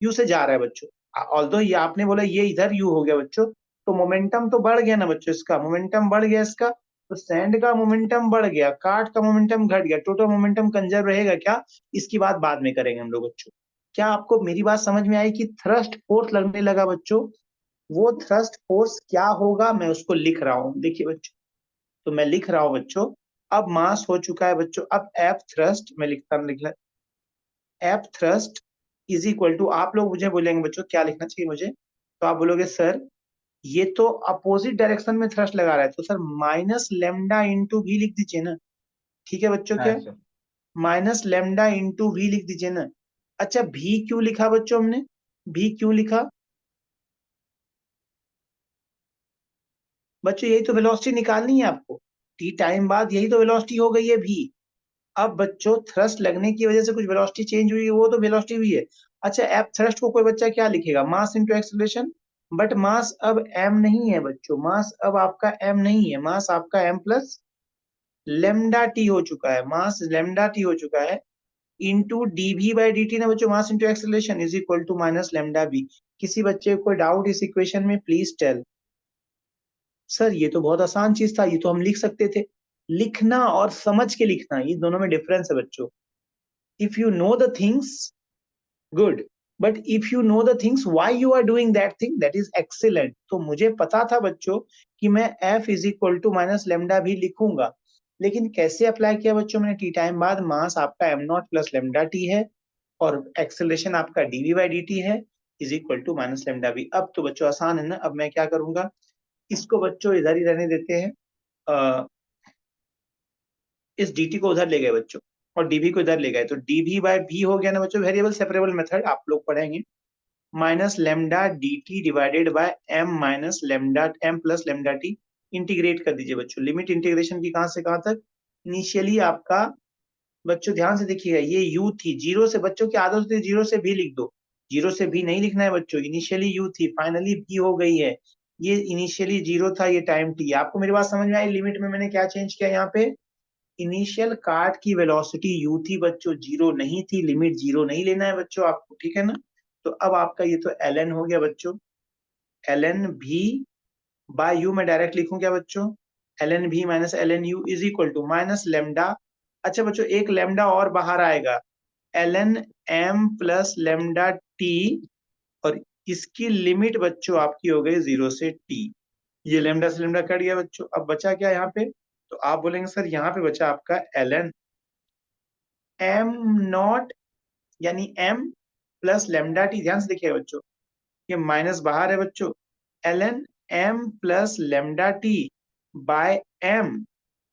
यू से जा रहा है बच्चों। ऑल्दो ये आपने बोला ये इधर यू हो गया बच्चों, तो मोमेंटम तो बढ़ गया ना बच्चों, इसका मोमेंटम बढ़ गया इसका। तो सैंड का मोमेंटम बढ़ गया, कार्ट का मोमेंटम घट गया, टोटल मोमेंटम कंजर्व रहेगा क्या? इसकी बात बाद में करेंगे हम लोग बच्चों। क्या आपको मेरी बात समझ में आई कि थ्रस्ट फोर्स लगने लगा बच्चों? वो थ्रस्ट फोर्स क्या होगा, मैं उसको लिख रहा हूँ, देखिए बच्चों। तो मैं लिख रहा हूँ बच्चों, अब मास हो चुका है बच्चों, अब एफ थ्रस्ट मैं लिखना, F thrust is equal to, आप लोग मुझे बोलेंगे बच्चों क्या लिखना चाहिए मुझे, तो आप बोलोगे सर ये तो अपोजिट डायरेक्शन में थ्रस्ट लगा रहा है, तो sir minus lambda into V लिख दीजिए ना। ठीक है बच्चों, हाँ क्या sir. Minus lambda into V लिख दीजिए ना। अच्छा, भी क्यों लिखा बच्चों हमने? भी क्यों लिखा बच्चों? यही तो वेलोसिटी निकालनी है आपको, टी टाइम बाद यही तो वेलोसिटी हो गई है भी। अब बच्चों थ्रस्ट लगने की वजह से कुछ वेलोसिटी चेंज हुई है, वो तो वेलोसिटी हुई है। अच्छा, एफ थ्रस्ट को कोई बच्चा क्या लिखेगा? मास इंटू एक्सेलरेशन। बट मास अब एम नहीं है बच्चों, मास अब आपका एम नहीं है, मास आपका एम प्लस लेमडा टी हो चुका है, मास लेमडा टी हो चुका है, into DV by D T ना बच्चों, mass into acceleration is equal to minus lambda V. किसी बच्चे को कोई डाउट इस इक्वेशन में? Please tell. सर ये तो बहुत आसान चीज था, ये तो हम लिख सकते थे। लिखना और समझ के लिखना, ये दोनों में डिफरेंस है बच्चों। If you know the things, good, but if you know the things why you are doing that thing, that is excellent. तो मुझे पता था बच्चों कि मैं F is equal to minus lambda भी लिखूंगा, लेकिन कैसे अप्लाई किया बच्चों मैंने? टी टाइम बाद मास आपका M not plus lambda T है, और एक्सेलरेशन आपका डीवी बाई डी टी है, is equal to minus lambda V. अब तो बच्चों आसान है ना। अब मैं क्या करूंगा, इसको बच्चों इधर ही रहने देते हैं, इस dt को उधर ले गए बच्चों, और dv को इधर ले गए, तो dv बाय v हो गया ना बच्चों, वेरिएबल सेपरेबल मेथड आप लोग पढ़ेंगे। Minus lambda dt divided by m minus lambda m plus lambda t। Integrate कर दीजिए बच्चों, लिमिट इंटीग्रेशन की कहां से कहां तक? इनिशियली आपका बच्चों ध्यान से देखिएगा, ये u थी, जीरो से बच्चों की आदत होती है जीरो से भी लिख दो, जीरो से भी नहीं लिखना है बच्चों। इनिशियली u थी, फाइनली v हो गई है। ये इनिशियली जीरो था, ये टाइम t। आपको मेरी बात समझ में आई? लिमिट में मैंने क्या चेंज किया यहाँ पे? इनिशियल कार्ट की वेलोसिटी u थी बच्चों, जीरो नहीं थी, लिमिट जीरो नहीं लेना है बच्चों आपको, ठीक है ना। तो अब आपका ये तो ln हो गया बच्चों, ln v बाय u मैं डायरेक्ट लिखूं क्या बच्चों? ln v minus ln u is equal to minus lambda. अच्छा बच्चों, एक लेमडा और बाहर आएगा, ln m plus lambda t, और इसकी लिमिट बच्चों आपकी हो गई 0 से t। ये लेमडा से लेमडा कट गया बच्चों, अब बचा क्या यहाँ पे? तो आप बोलेंगे सर यहाँ पे बचा आपका ln m नॉट, यानी m प्लस लेमडा टी। ध्यान से देखिएगा बच्चों, ये माइनस बाहर है बच्चों, ln m plus lambda T by m,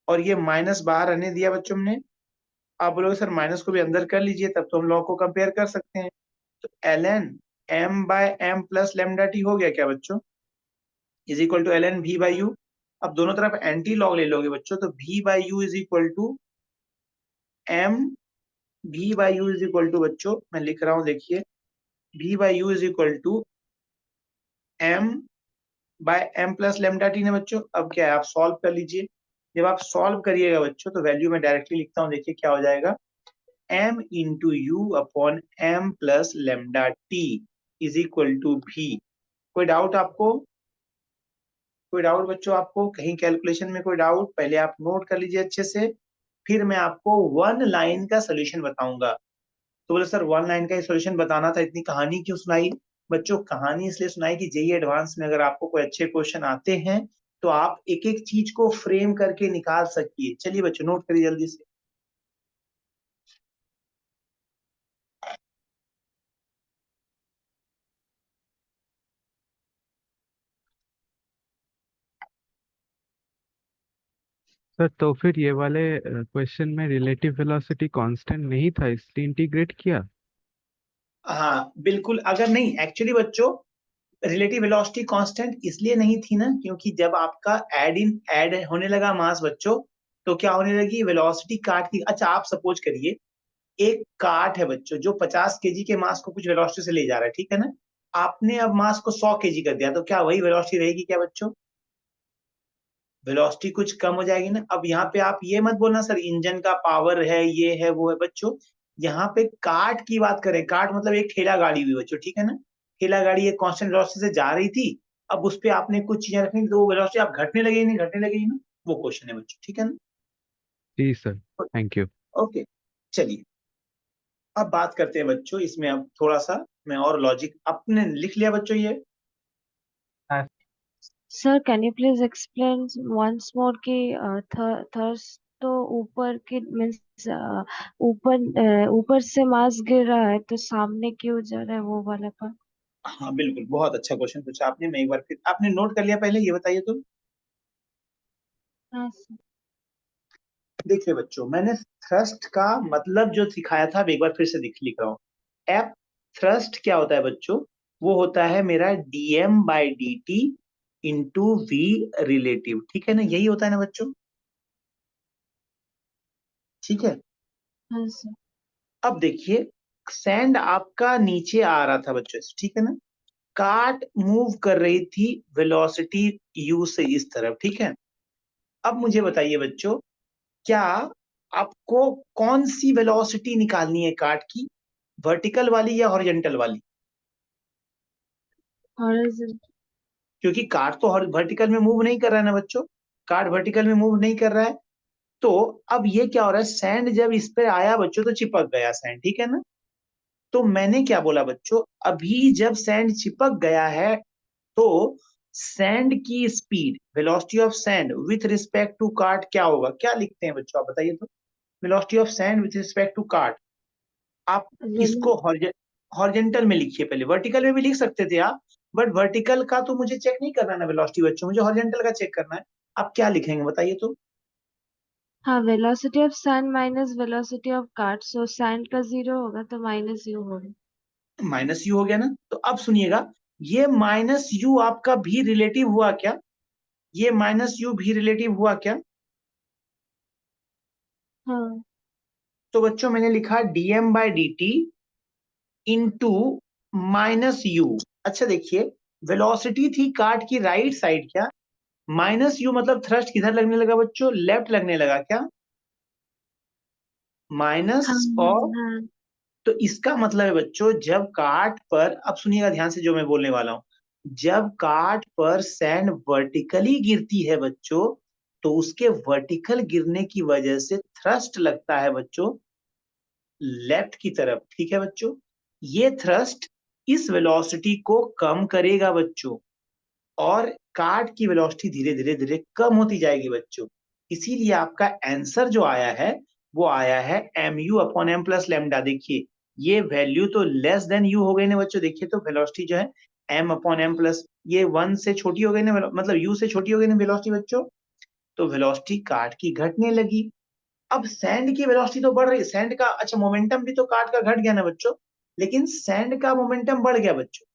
और ये माइनस बाहर रहने दिया बच्चों हमने। आप बोलोगे सर माइनस को भी अंदर कर लीजिए, तब तो हम लॉ को कंपेयर कर सकते हैं। तो ln m by m plus lambda T हो गया क्या बच्चों? Is equal to ln v by u। अब दोनों तरफ एंटी लॉग ले लोगे बच्चों, तो v by U is equal to m, v by U is equal to बच्चों मैं लिख रहा हूं देखिए, v by U is equal to m by m plus lambda T ने बच्चों। अब क्या है, आप सॉल्व कर लीजिए। जब आप सॉल्व करिएगा बच्चों, तो वैल्यू में डायरेक्टली लिखता हूँ, देखिए क्या हो जाएगा, m into U upon m plus lambda T is equal to v। कोई डाउट आपको? कोई डाउट बच्चों आपको कहीं कैलकुलेशन में? कोई डाउट? पहले आप नोट कर लीजिए अच्छे से, फिर मैं आपको वन लाइन का सोल्यूशन बताऊंगा। तो बोले सर वन लाइन का ही सोल्यूशन बताना था, इतनी कहानी क्यों सुनाई? बच्चों कहानी इसलिए सुनाई कि जेईई एडवांस में अगर आपको कोई अच्छे क्वेश्चन आते हैं, तो आप एक एक चीज को फ्रेम करके निकाल सकिए। चलिए बच्चों नोट करिए जल्दी से। सर तो फिर ये वाले क्वेश्चन में रिलेटिव वेलोसिटी कांस्टेंट नहीं था इसलिए इंटीग्रेट किया। हाँ बिल्कुल, अगर नहीं एक्चुअली बच्चों रिलेटिव वेलोसिटी कांस्टेंट इसलिए नहीं थी ना, क्योंकि जब आपका ऐड होने लगा मास बच्चों, तो क्या होने लगी, वेलोसिटी काट की। अच्छा आप सपोज करिए एक काट है बच्चों जो 50 केजी के मास को कुछ वेलोसिटी से ले जा रहा है, ठीक है ना। आपने अब मास को 100 केजी कर दिया, तो क्या वही वेलोसिटी रहेगी क्या बच्चों? वेलोसिटी कुछ कम हो जाएगी ना। अब यहाँ पे आप ये मत बोलना सर इंजन का पावर है, ये है वो है बच्चों। यहाँ पे काट की बात करें, काट मतलब एक ठेला गाड़ी हुई बच्चों, ठीक है ना। ठेला गाड़ी एक कांस्टेंट वेलोसिटी से जा रही थी, अब उस पे आपने कुछ चीजें रखनी, तो वो वेलोसिटी आप घटने लगे नहीं घटने लगेगी ना, वो क्वेश्चन है बच्चों, ठीक है ना। जी सर, थैंक यू। ओके चलिए अब बात करते हैं बच्चों इसमें। अब थोड़ा सा मैं और लॉजिक अपने लिख लिया बच्चों ये। हाँ Sir, can you please explain once more कि थर्स्ट तो ऊपर के मीन्स ऊपर से मास गिर रहा है तो सामने क्यों जा रहा है वो वाला पर। हाँ बिल्कुल, बहुत अच्छा क्वेश्चन पूछा आपने। मैं एक बार फिर, आपने नोट कर लिया पहले, ये बताइए तो। हाँ sir। देखिए बच्चों मैंने थ्रस्ट का मतलब जो सिखाया था, अब एक बार फिर से लिख रहा हूँ। एफ थ्रस्ट क्या होता है बच्चों? वो होता है मेरा dm by D T into V relative, ठीक है ना, यही होता है ना बच्चों, ठीक है। हाँ sir। अब देखिए सैंड आपका नीचे आ रहा था बच्चों, ठीक है ना। काट मूव कर रही थी वेलोसिटी u से इस तरफ, ठीक है। अब मुझे बताइए बच्चों, क्या आपको कौन सी वेलोसिटी निकालनी है काट की, वर्टिकल वाली या हॉरिजेंटल वाली? Horizontal। क्योंकि कार्ड तो वर्टिकल में मूव नहीं कर रहा है ना बच्चों, कार्ड वर्टिकल में मूव नहीं कर रहा है। तो अब ये क्या हो रहा है, सैंड जब इस पे आया बच्चों तो चिपक गया सैंड, ठीक है ना। तो मैंने क्या बोला बच्चों, अभी जब सैंड चिपक गया है तो सैंड की speed, velocity of sand with respect to cart क्या होगा, क्या लिखते हैं बच्चों आप बताइए तो। Velocity of sand with respect to cart, आप इसको हॉरिजेंटल में लिखिए, पहले वर्टिकल में भी लिख सकते थे आप, बट वर्टिकल का तो मुझे चेक नहीं करना ना वेलोसिटी बच्चों, मुझे हॉरिजेंटल का चेक करना है। आप क्या लिखेंगे बताइए तो। हाँ velocity of sand minus velocity of cart, so sand का 0 होगा तो माइनस यू होगा। माइनस यू हो गया ना। तो अब सुनिएगा, ये माइनस यू आपका भी रिलेटिव हुआ क्या? ये माइनस यू भी रिलेटिव हुआ क्या? हाँ। तो बच्चों मैंने लिखा dm by D T into minus you. अच्छा देखिए, वेलोसिटी थी कार्ट की राइट साइड क्या, माइनस यू मतलब थ्रस्ट किधर लगने लगा बच्चों, लेफ्ट लगने लगा क्या, हाँ माइनस। और हाँ। तो इसका मतलब है बच्चों जब काट पर, अब सुनिएगा ध्यान से जो मैं बोलने वाला हूं, जब काट पर सैंड वर्टिकली गिरती है बच्चों, तो उसके वर्टिकल गिरने की वजह से थ्रस्ट लगता है बच्चों लेफ्ट की तरफ, ठीक है बच्चों। ये थ्रस्ट इस वेलोसिटी को कम करेगा बच्चों, और कार्ड की वेलोसिटी धीरे धीरे धीरे कम होती जाएगी बच्चों। इसीलिए आपका आंसर जो आया है वो आया है mu upon m plus lambda. देखिए ये वैल्यू तो लेस देन u हो गई ना बच्चों, देखिए तो वेलोसिटी जो है m अपॉन m प्लस, ये 1 से छोटी हो गई ना, मतलब u से छोटी हो गई ना वेलोसिटी बच्चों, तो वेलोसिटी कार्ड की घटने लगी। अब सैंड की वेलोसिटी तो बढ़ रही है, सैंड का अच्छा मोमेंटम भी तो कार्ड का घट गया ना बच्चों, लेकिन सैंड का मोमेंटम बढ़ गया बच्चों।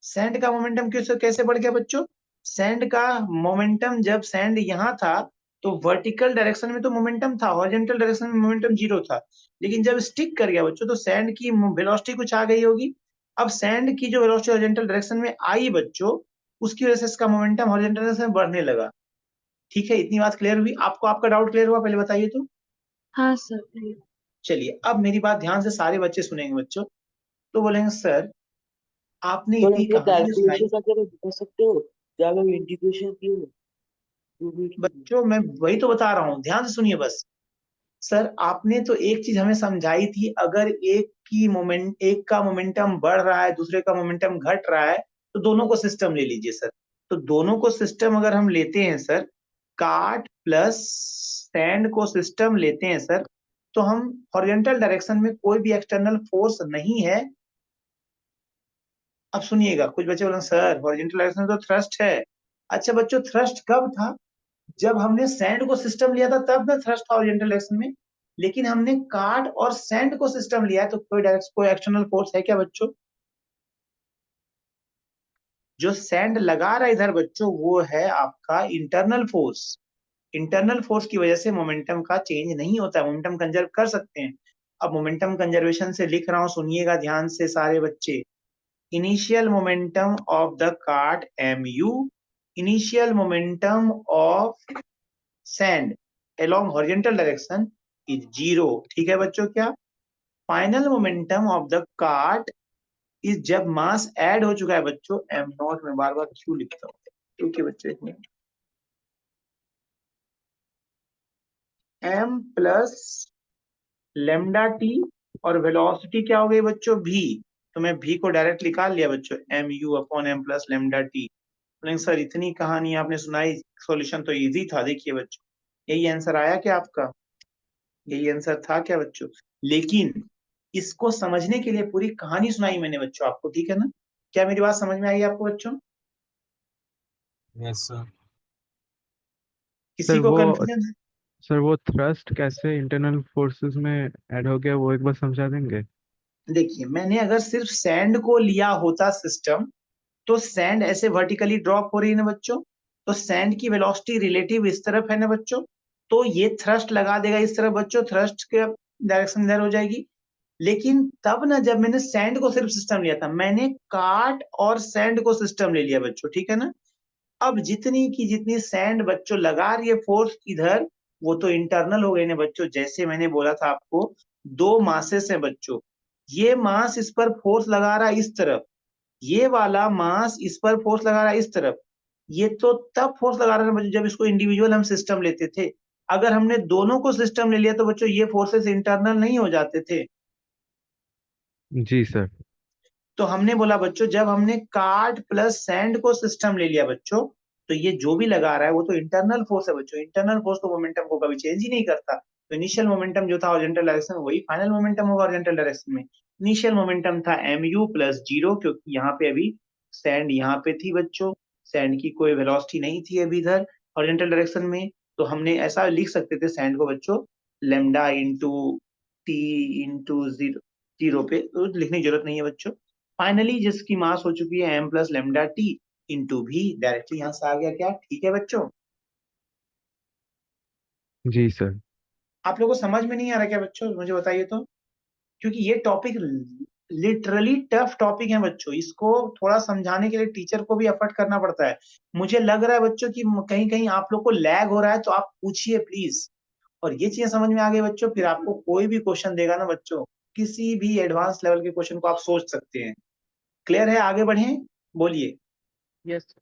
सैंड का मोमेंटम कैसे बढ़ गया बच्चों? सैंड का मोमेंटम, जब सैंड यहाँ था तो वर्टिकल डायरेक्शन में तो मोमेंटम था, हॉरिजॉन्टल डायरेक्शन में मोमेंटम 0 था, लेकिन जब स्टिक कर गया बच्चों तो सैंड की वेलोसिटी कुछ आ गई होगी। अब सैंड की जो वेलोसिटी हॉरिजॉन्टल डायरेक्शन में आई बच्चों, उसकी वजह से इसका मोमेंटम हॉरिजॉन्टल डायरेक्शन में बढ़ने लगा। ठीक है, इतनी बात क्लियर हुई आपको? आपका डाउट क्लियर हुआ पहले बताइए तो। हाँ सर। चलिए अब मेरी बात ध्यान से सारे बच्चे सुनेंगे बच्चों, तो बोलेंगे सर आपने सर इतनी अपने कहानी जो सुनाई। कैलकुलेशन अगर बता सकते हो, क्या मैं इंटीग्रेशन की हूँ 2 मिनट के लिए। बच्चों मैं वही तो बता रहा हूँ, ध्यान से सुनिए बस। सर आपने तो एक चीज हमें समझाई थी, अगर एक का मोमेंटम बढ़ रहा है दूसरे का मोमेंटम घट रहा है तो दोनों को सिस्टम ले लीजिए सर। तो दोनों को सिस्टम अगर हम लेते हैं सर, काट प्लस सैंड को सिस्टम लेते हैं सर, तो हम हॉरिजॉन्टल डायरेक्शन में कोई भी एक्सटर्नल फोर्स नहीं है। अब सुनिएगा, कुछ बच्चे बोले सर हॉरिजॉन्टल डायरेक्शन में तो थ्रस्ट है। अच्छा बच्चों, थ्रस्ट कब था? जब हमने सैंड को सिस्टम लिया था तब ना थ्रस्ट था हॉरिजॉन्टल डायरेक्शन में। लेकिन हमने काट और सैंड को सिस्टम लिया है, तो कोई एक्सटर्नल फोर्स है क्या बच्चों? जो सैंड लगा रहा है इधर बच्चों, वो है आपका इंटरनल फोर्स। इंटरनल फोर्स की वजह से मोमेंटम का चेंज नहीं होता है, मोमेंटम कंजर्व कर सकते हैं। अब मोमेंटम कंजर्वेशन से लिख रहा हूं, सुनिएगा ध्यान से सारे बच्चे। Initial momentum of the cart mu, initial momentum of sand along horizontal direction is 0। ठीक है बच्चों? क्या final momentum of the cart इस जब मास ऐड हो चुका है बच्चों, एम नॉट में बार बार क्यों लिखता हूँ, क्योंकि बच्चे इसमें एम प्लस लेमडा टी और वेलोसिटी क्या हो गई बच्चों? v। तो मैं v को डायरेक्ट निकाल लिया बच्चों, M U upon M plus lambda T. बोलेंगे सर इतनी कहानी आपने सुनाई, सॉल्यूशन तो इजी था। देखिए बच्चों, यही आंसर आया क्या आपका? यही आंसर था क्या बच्चों? लेकिन इसको समझने के लिए पूरी कहानी सुनाई मैंने बच्चों आपको, ठीक है ना? क्या मेरी बात समझ में आई आपको बच्चों? Yes sir. किसी सर को वो कंफ्यूजन है? सर वो थ्रस्ट कैसे इंटरनल फोर्सेस में ऐड हो गया, वो एक बार समझा देंगे? देखिए, मैंने अगर सिर्फ सैंड को लिया होता सिस्टम, तो सैंड ऐसे वर्टिकली ड्रॉप हो रही है ना बच्चों, तो सैंड की वेलोसिटी रिलेटिव इस तरफ है ना बच्चों, तो ये थ्रस्ट लगा देगा इस तरफ बच्चों, थ्रस्ट के डायरेक्शन इधर हो जाएगी। लेकिन तब ना जब मैंने सैंड को सिर्फ सिस्टम लिया था, मैंने काट और सैंड को सिस्टम ले लिया बच्चों, ठीक है ना? अब जितनी की जितनी सैंड बच्चों लगा रही है फोर्स इधर, वो तो इंटरनल हो गई ना बच्चों। जैसे मैंने बोला था आपको, दो मासेस है बच्चों, ये मास इस पर फोर्स लगा रहा है इस तरफ, ये वाला मास इस पर फोर्स लगा रहा है इस तरफ। ये तो तब फोर्स लगा रहा है बच्चों जब इसको इंडिविजुअल हम सिस्टम लेते थे। अगर हमने दोनों को सिस्टम ले लिया तो बच्चों ये फोर्सेस इंटरनल नहीं हो जाते थे। जी सर। तो हमने बोला बच्चों, जब हमने कार्ड प्लस सैंड को सिस्टम ले लिया बच्चों, तो ये जो भी लगा रहा है वो तो इंटरनल फोर्स है बच्चों। इंटरनल फोर्स तो मोमेंटम को कभी चेंज ही नहीं करता। तो इनिशियल मोमेंटम जो था हॉरिजॉन्टल डायरेक्शन में, वही फाइनल मोमेंटम होगा हॉरिजॉन्टल डायरेक्शन में। इनिशियल मोमेंटम था mu प्लस 0, क्योंकि यहाँ पे अभी सैंड यहाँ पे थी बच्चों, सैंड की कोई वेलोसिटी नहीं थी अभी इधर हॉरिजॉन्टल डायरेक्शन में। तो हमने ऐसा लिख सकते थे सैंड को बच्चों, lambda into T into zero, zero पे तो लिखने की जरूरत नहीं है बच्चों। फाइनली जिसकी मास हो चुकी है m plus lambda T into भी, डायरेक्टली यहां से आ गया क्या? ठीक है बच्चों? जी सर। आप लोगों को समझ में नहीं आ रहा क्या बच्चों? मुझे बताइए तो, क्योंकि ये टॉपिक लिटरली टफ टॉपिक है बच्चों, इसको थोड़ा समझाने के लिए टीचर को भी एफर्ट करना पड़ता है। मुझे लग रहा है बच्चों कि कहीं कहीं आप लोग को लैग हो रहा है, तो आप पूछिए प्लीज। और ये चीजें समझ में आ गई बच्चों, फिर आपको कोई भी क्वेश्चन देगा ना बच्चों, किसी भी एडवांस लेवल के क्वेश्चन को आप सोच सकते हैं। क्लियर है? आगे बढ़े, बोलिए। यस।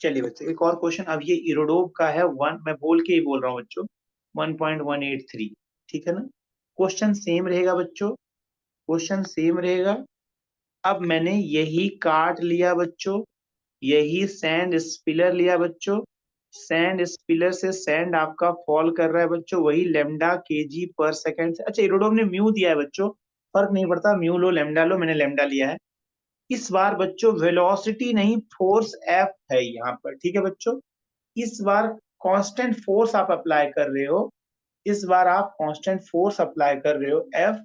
चलिए बच्चों, एक और क्वेश्चन। अब ये इरोडोव का है, मैं बोल के ही बोल रहा हूँ बच्चों, 1.183। ठीक है ना? क्वेश्चन सेम रहेगा बच्चों, क्वेश्चन सेम रहेगा। अब मैंने यही काट लिया बच्चों, यही सैंड स्पिलर लिया बच्चों, सैंड स्पिलर से सैंड आपका फॉल कर रहा है बच्चों, वही लेमडा केजी पर सेकंड से। अच्छा, इरोडोव ने म्यू दिया है बच्चों, फर्क नहीं पड़ता, म्यू लो लेमडा लो, मैंने लेमडा लिया है। इस बार बच्चों वेलोसिटी नहीं, फोर्स एफ है यहाँ पर, ठीक है बच्चों? इस बार कांस्टेंट फोर्स आप अप्लाई कर रहे हो, इस बार आप कांस्टेंट फोर्स अप्लाई कर रहे हो एफ,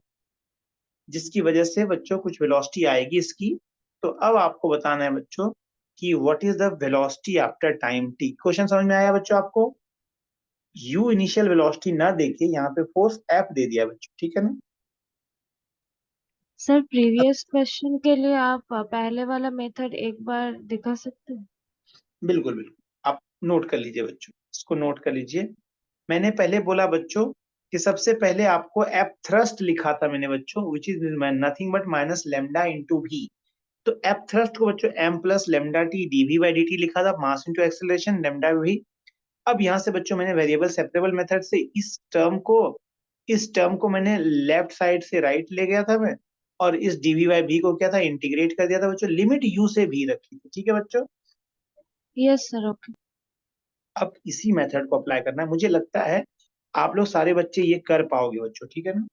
जिसकी वजह से बच्चों कुछ वेलोसिटी आएगी इसकी। तो अब आपको बताना है बच्चों कि what is the velocity after time T. Question समझ में आया बच्चों आपको? यू इनिशियल वेलोसिटी ना देके यहाँ पे फोर्स एफ दे दिया बच्चों, ठीक है ना? सर प्रीवियस क्वेश्चन के लिए आप पहले वाला मेथड एक बार दिखा सकते हैं? बिल्कुल बिल्कुल, आप नोट कर लीजिए बच्चों, इसको नोट कर लीजिए। मैंने पहले बोला बच्चों कि सबसे पहले आपको एफ थ्रस्ट लिखा था मैंने बच्चों, which is nothing but minus lambda into V. तो एफ थ्रस्ट को बच्चों M plus lambda T DV by D T लिखा था, मास इंटू एक्सेलरेशन लेमडा भी। अब यहाँ से बच्चों मैंने वेरिएबल सेपरेबल मेथड से इस टर्म को मैंने लेफ्ट साइड से राइट ले गया था मैं, और इस डीवी बाई भी को क्या था, इंटीग्रेट कर दिया था बच्चों, लिमिट यू से भी रखी थी। ठीक है बच्चों? Yes sir, okay. अब इसी मेथड को अप्लाई करना है। मुझे लगता है आप लोग सारे बच्चे ये कर पाओगे बच्चों, ठीक है ना?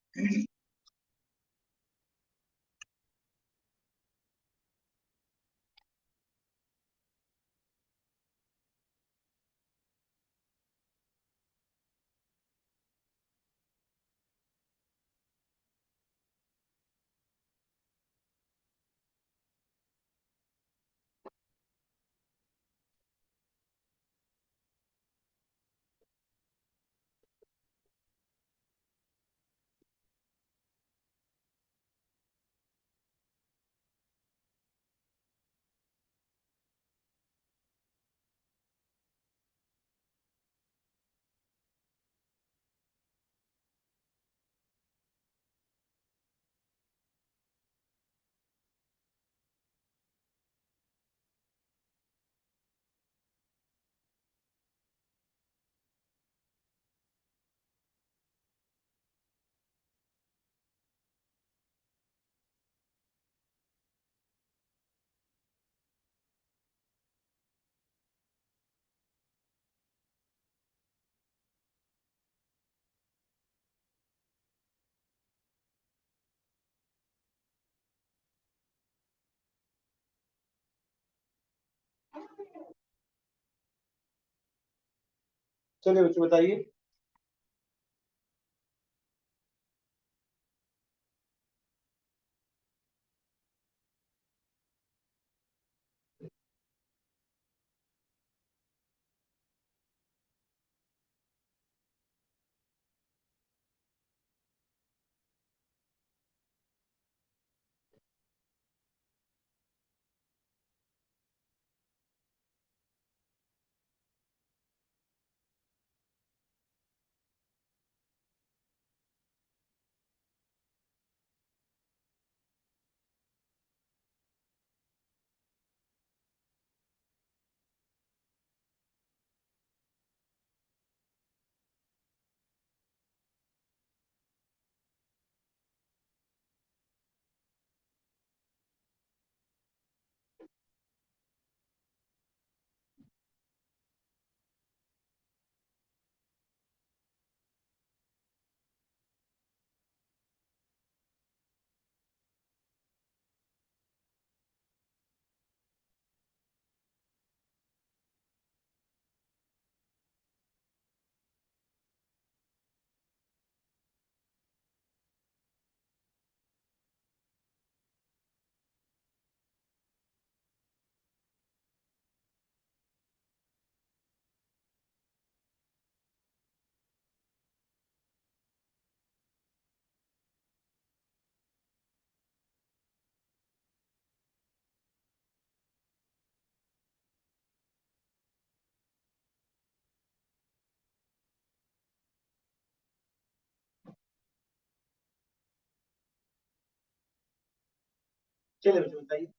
चलिए बच्चों बताइए। चलिए बच्चों बताइए।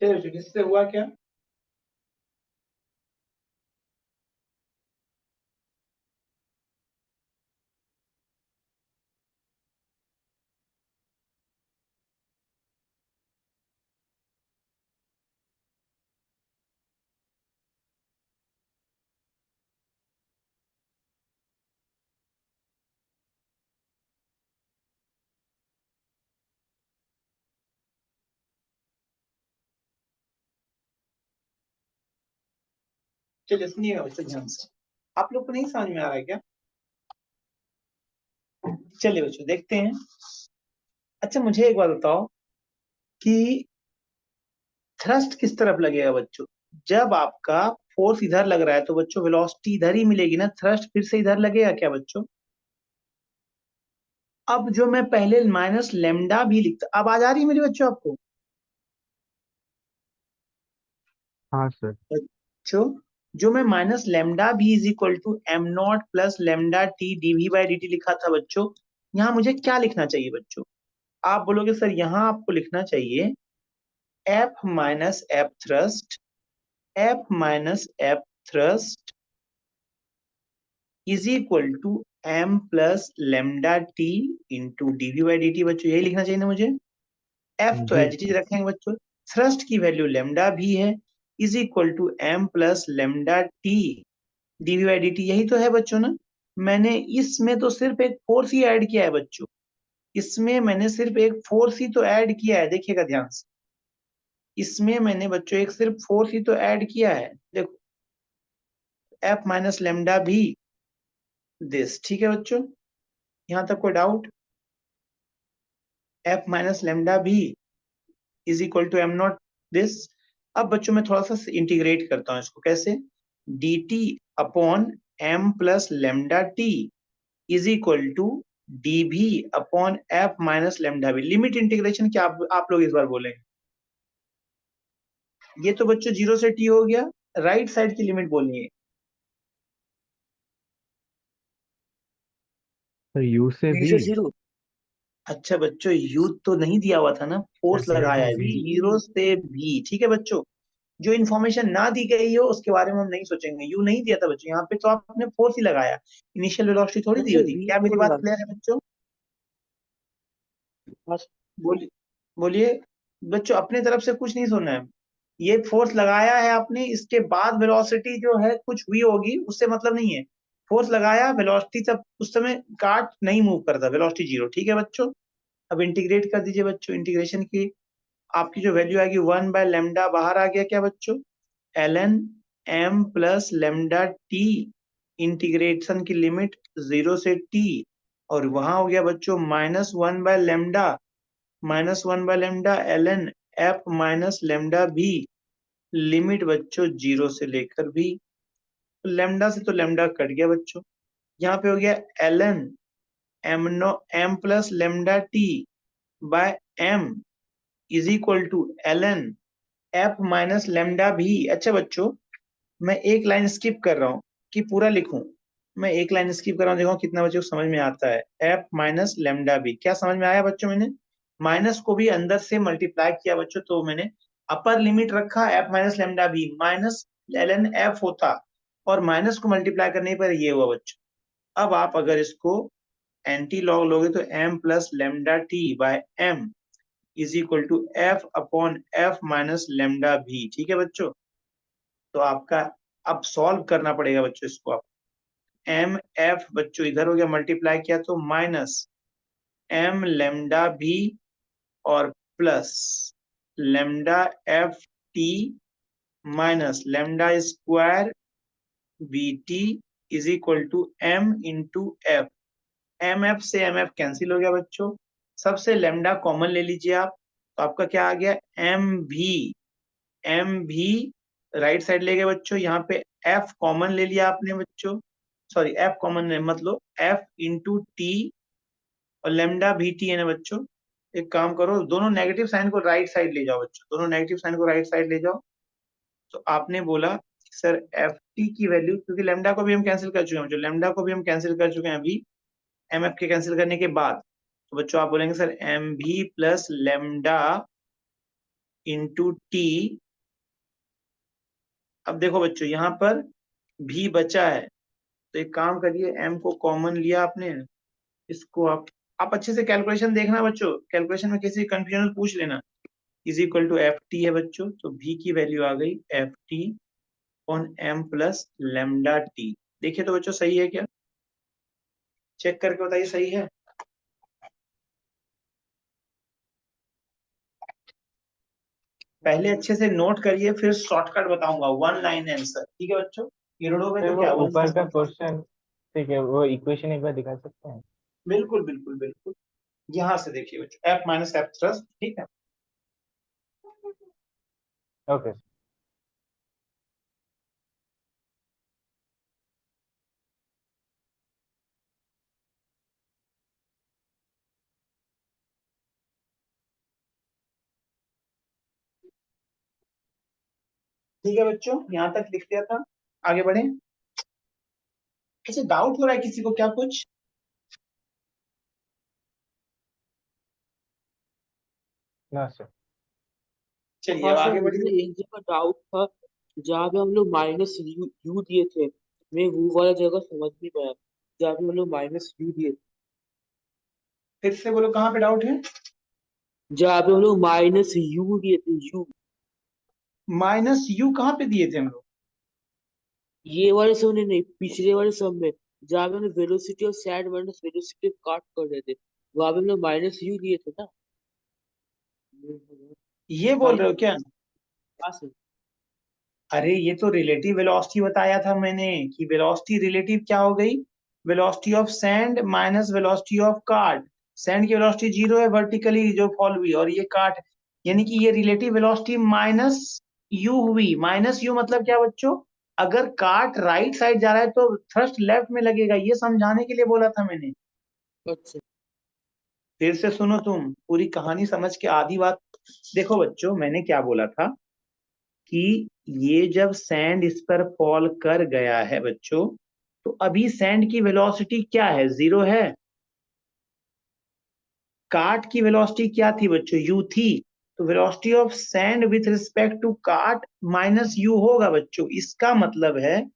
चलिए बच्चों, इससे हुआ क्या? चलिए सुनिएगा बच्चों ध्यान से, आप लोग को नहीं समझ में आ रहा है क्या? चलिए बच्चों देखते हैं। अच्छा मुझे एक बात बताओ कि थ्रस्ट किस तरफ लगेगा बच्चों? जब आपका फोर्स इधर लग रहा है तो बच्चों वेलोसिटी इधर ही मिलेगी ना, थ्रस्ट फिर से इधर लगेगा क्या बच्चों? अब जो मैं पहले माइनस लेमडा भी लिखता, अब आ जा रही है मेरे बच्चों आपको? हाँ सर। बच्चों जो मैं minus lambda V is equal to M not plus lambda T DV by D T लिखा था बच्चों, यहाँ मुझे क्या लिखना चाहिए बच्चों? आप बोलोगे सर यहाँ आपको लिखना चाहिए F minus F thrust, F minus F thrust is equal to M plus lambda T into DV by D T. बच्चों यही लिखना चाहिए ना मुझे? एफ तो जी एच टी रखेंगे बच्चों, थ्रस्ट की वैल्यू लेमडा भी है, is equal to M plus lambda T DV by D T, यही तो है बच्चों ना। मैंने इसमें तो सिर्फ एक फोर्स ही ऐड किया है बच्चों, इसमें मैंने सिर्फ एक फोर्स ही तो ऐड किया है, देखिएगा ध्यान से, इसमें मैंने बच्चों एक सिर्फ फोर्स ही तो ऐड किया है। देखो F minus lambda V this, ठीक है बच्चों, यहां तक कोई doubt? F minus lambda V is equal to M not this. अब बच्चों मैं थोड़ा सा इंटीग्रेट करता हूं इसको, कैसे? D T upon M plus lambda T is equal to D V upon F minus lambda V. Limit integration क्या आप लोग इस बार बोलेंगे? ये तो बच्चों जीरो से टी हो गया, राइट साइड की लिमिट बोलनी है। सर यू से बी भी। से जीरो। अच्छा बच्चों यू तो नहीं दिया हुआ था ना, फोर्स जीरो लगाया टू है, वी। जीरो से भी, ठीक है बच्चों। जो इन्फॉर्मेशन ना दी गई हो उसके बारे में हम नहीं सोचेंगे, यू नहीं दिया था बच्चों, यहाँ पे तो आपने फोर्स ही लगाया, इनिशियल वेलोसिटी थोड़ी दी अच्छा होती। बी क्या को मेरी बात लगा क्लियर है बच्चों? बस। बोलिए बोलिए बच्चों, अपने तरफ से कुछ नहीं सुनना है। ये फोर्स लगाया है आपने, इसके बाद वेलोसिटी जो है कुछ हुई होगी उससे मतलब नहीं है। फोर्स लगाया, वेलोसिटी तब उस समय कार्ट नहीं मूव करता, वेलोसिटी जीरो, ठीक है बच्चों। अब इंटीग्रेट कर दीजिए बच्चों, इंटीग्रेशन की आपकी जो वैल्यू आएगी 1/λ बाहर आ गया क्या बच्चों? ln m plus lambda T, integration की लिमिट 0 से t, और वहां हो गया बच्चों -1/λ, -1/λ ln f minus lambda V, limit बच्चों 0 से लेकर भी, लेमडा से तो लेमडा कट गया बच्चों, यहाँ पे हो गया ln m plus lambda T by m is equal to ln f minus lambda V. अच्छा बच्चों मैं एक लाइन स्किप कर रहा हूँ कि पूरा लिखूं, मैं एक लाइन स्किप कर रहा हूँ, देखो कितना बच्चों को समझ में आता है। f माइनस लेमडा भी क्या समझ में आया बच्चों? मैंने माइनस को भी अंदर से मल्टीप्लाई किया बच्चों, तो मैंने अपर लिमिट रखा f माइनस लेमडा भी माइनस ln f होता, और माइनस को मल्टीप्लाई करने पर ये हुआ बच्चों। अब आप अगर इसको एंटी लॉग लोगे तो m plus lambda T by m is equal to f upon f minus lambda V, ठीक है बच्चों। तो आपका अब सॉल्व करना पड़ेगा बच्चों इसको। आप एम एफ बच्चों इधर हो गया, मल्टीप्लाई किया तो माइनस m लेमडा भी और plus lambda F T minus lambda square B T is equal to m into F. M F से एम एफ कैंसिल हो गया बच्चों, सबसे लेमडा कॉमन ले लीजिए आप, तो आपका क्या आ गया? एम भी राइट साइड ले गए बच्चों, यहाँ पे एफ कॉमन ले लिया आपने बच्चों, सॉरी एफ कॉमन मत लो, एफ इंटू टी और लेमडा भी टी है ना बच्चों। एक काम करो, दोनों नेगेटिव साइन को राइट साइड ले जाओ बच्चों, दोनों नेगेटिव साइन को राइट साइड ले जाओ। तो आपने बोला सर एफ टी की वैल्यू, क्योंकि लेमडा को भी हम कैंसिल कर चुके हैं बच्चों, लेमडा को भी हम कैंसिल कर चुके हैं अभी एम एफ के कैंसिल करने के बाद, तो बच्चों आप बोलेंगे सर एम भी प्लस लेमडा इंटू टी। अब देखो बच्चों यहाँ पर भी बचा है, तो एक काम करिए, m को कॉमन लिया आपने, इसको आप अच्छे से कैलकुलेशन देखना बच्चों, कैलकुलेशन में किसी कंफ्यूजन पूछ लेना। Is equal to F T है बच्चों, तो v की वैल्यू आ गई F T on m plus lambda T. देखिए तो बच्चों सही है क्या? चेक करके बताइए सही है। पहले अच्छे से नोट करिए, फिर शॉर्टकट बताऊंगा, वन लाइन आंसर, ठीक है बच्चों? यूरो में सर तो वो क्या वन ऊपर का लाइन। क्वेश्चन, ठीक है, वो इक्वेशन एक बार दिखा सकते हैं? बिल्कुल बिल्कुल बिल्कुल। यहाँ से देखिए बच्चों, एफ माइनस एफ थ्रस्ट, ठीक है। ओके। ठीक है बच्चों, यहाँ तक लिख दिया था, आगे बढ़े। अच्छा, डाउट हो रहा है किसी को क्या कुछ? ना सर। चलिए हाँ अब सर, आगे मुझे बढ़िए। एक जगह डाउट था, जहाँ पे हम लोग माइनस यू यू दिए थे, मैं वो वाला जगह समझ नहीं पाया, जहाँ पे हम लोग माइनस यू दिए थे, फिर से बोलो कहाँ पे डाउट है? जहाँ पे हम लोग माइनस यू दिए थे, यू, माइनस यू कहाँ पे दिए थे हम लोग? ये वाले सब ने नहीं, पिछले वाले सब में, जहाँ पे हमने velocity of sand minus velocity of काट कर रहे थे, वहां पे हम लोग माइनस यू दिए थे ना। ये बोल रहे हो क्या? हाँ सर। अरे ये तो रिलेटिव वेलोसिटी बताया था मैंने, कि वेलोसिटी रिलेटिव क्या हो गई, velocity of sand minus velocity of cart. Sand की वेलोसिटी जीरो है वर्टिकली जो फॉल हुई, और ये कार्ट, यानी कि ये रिलेटिव वेलोसिटी माइनस यू हुई। माइनस यू मतलब क्या बच्चों? अगर कार्ट राइट साइड जा रहा है तो थ्रस्ट लेफ्ट में लगेगा, ये समझाने के लिए बोला था मैंने। अच्छा। फिर से सुनो, तुम पूरी कहानी समझ के आधी बात देखो बच्चों, मैंने क्या बोला था कि ये जब सैंड इस पर फॉल कर गया है बच्चों, तो अभी सैंड की वेलोसिटी क्या है, जीरो है। कार्ट की वेलोसिटी क्या थी बच्चों, यू थी। तो velocity of sand with respect to cart minus U होगा बच्चों। इसका मतलब है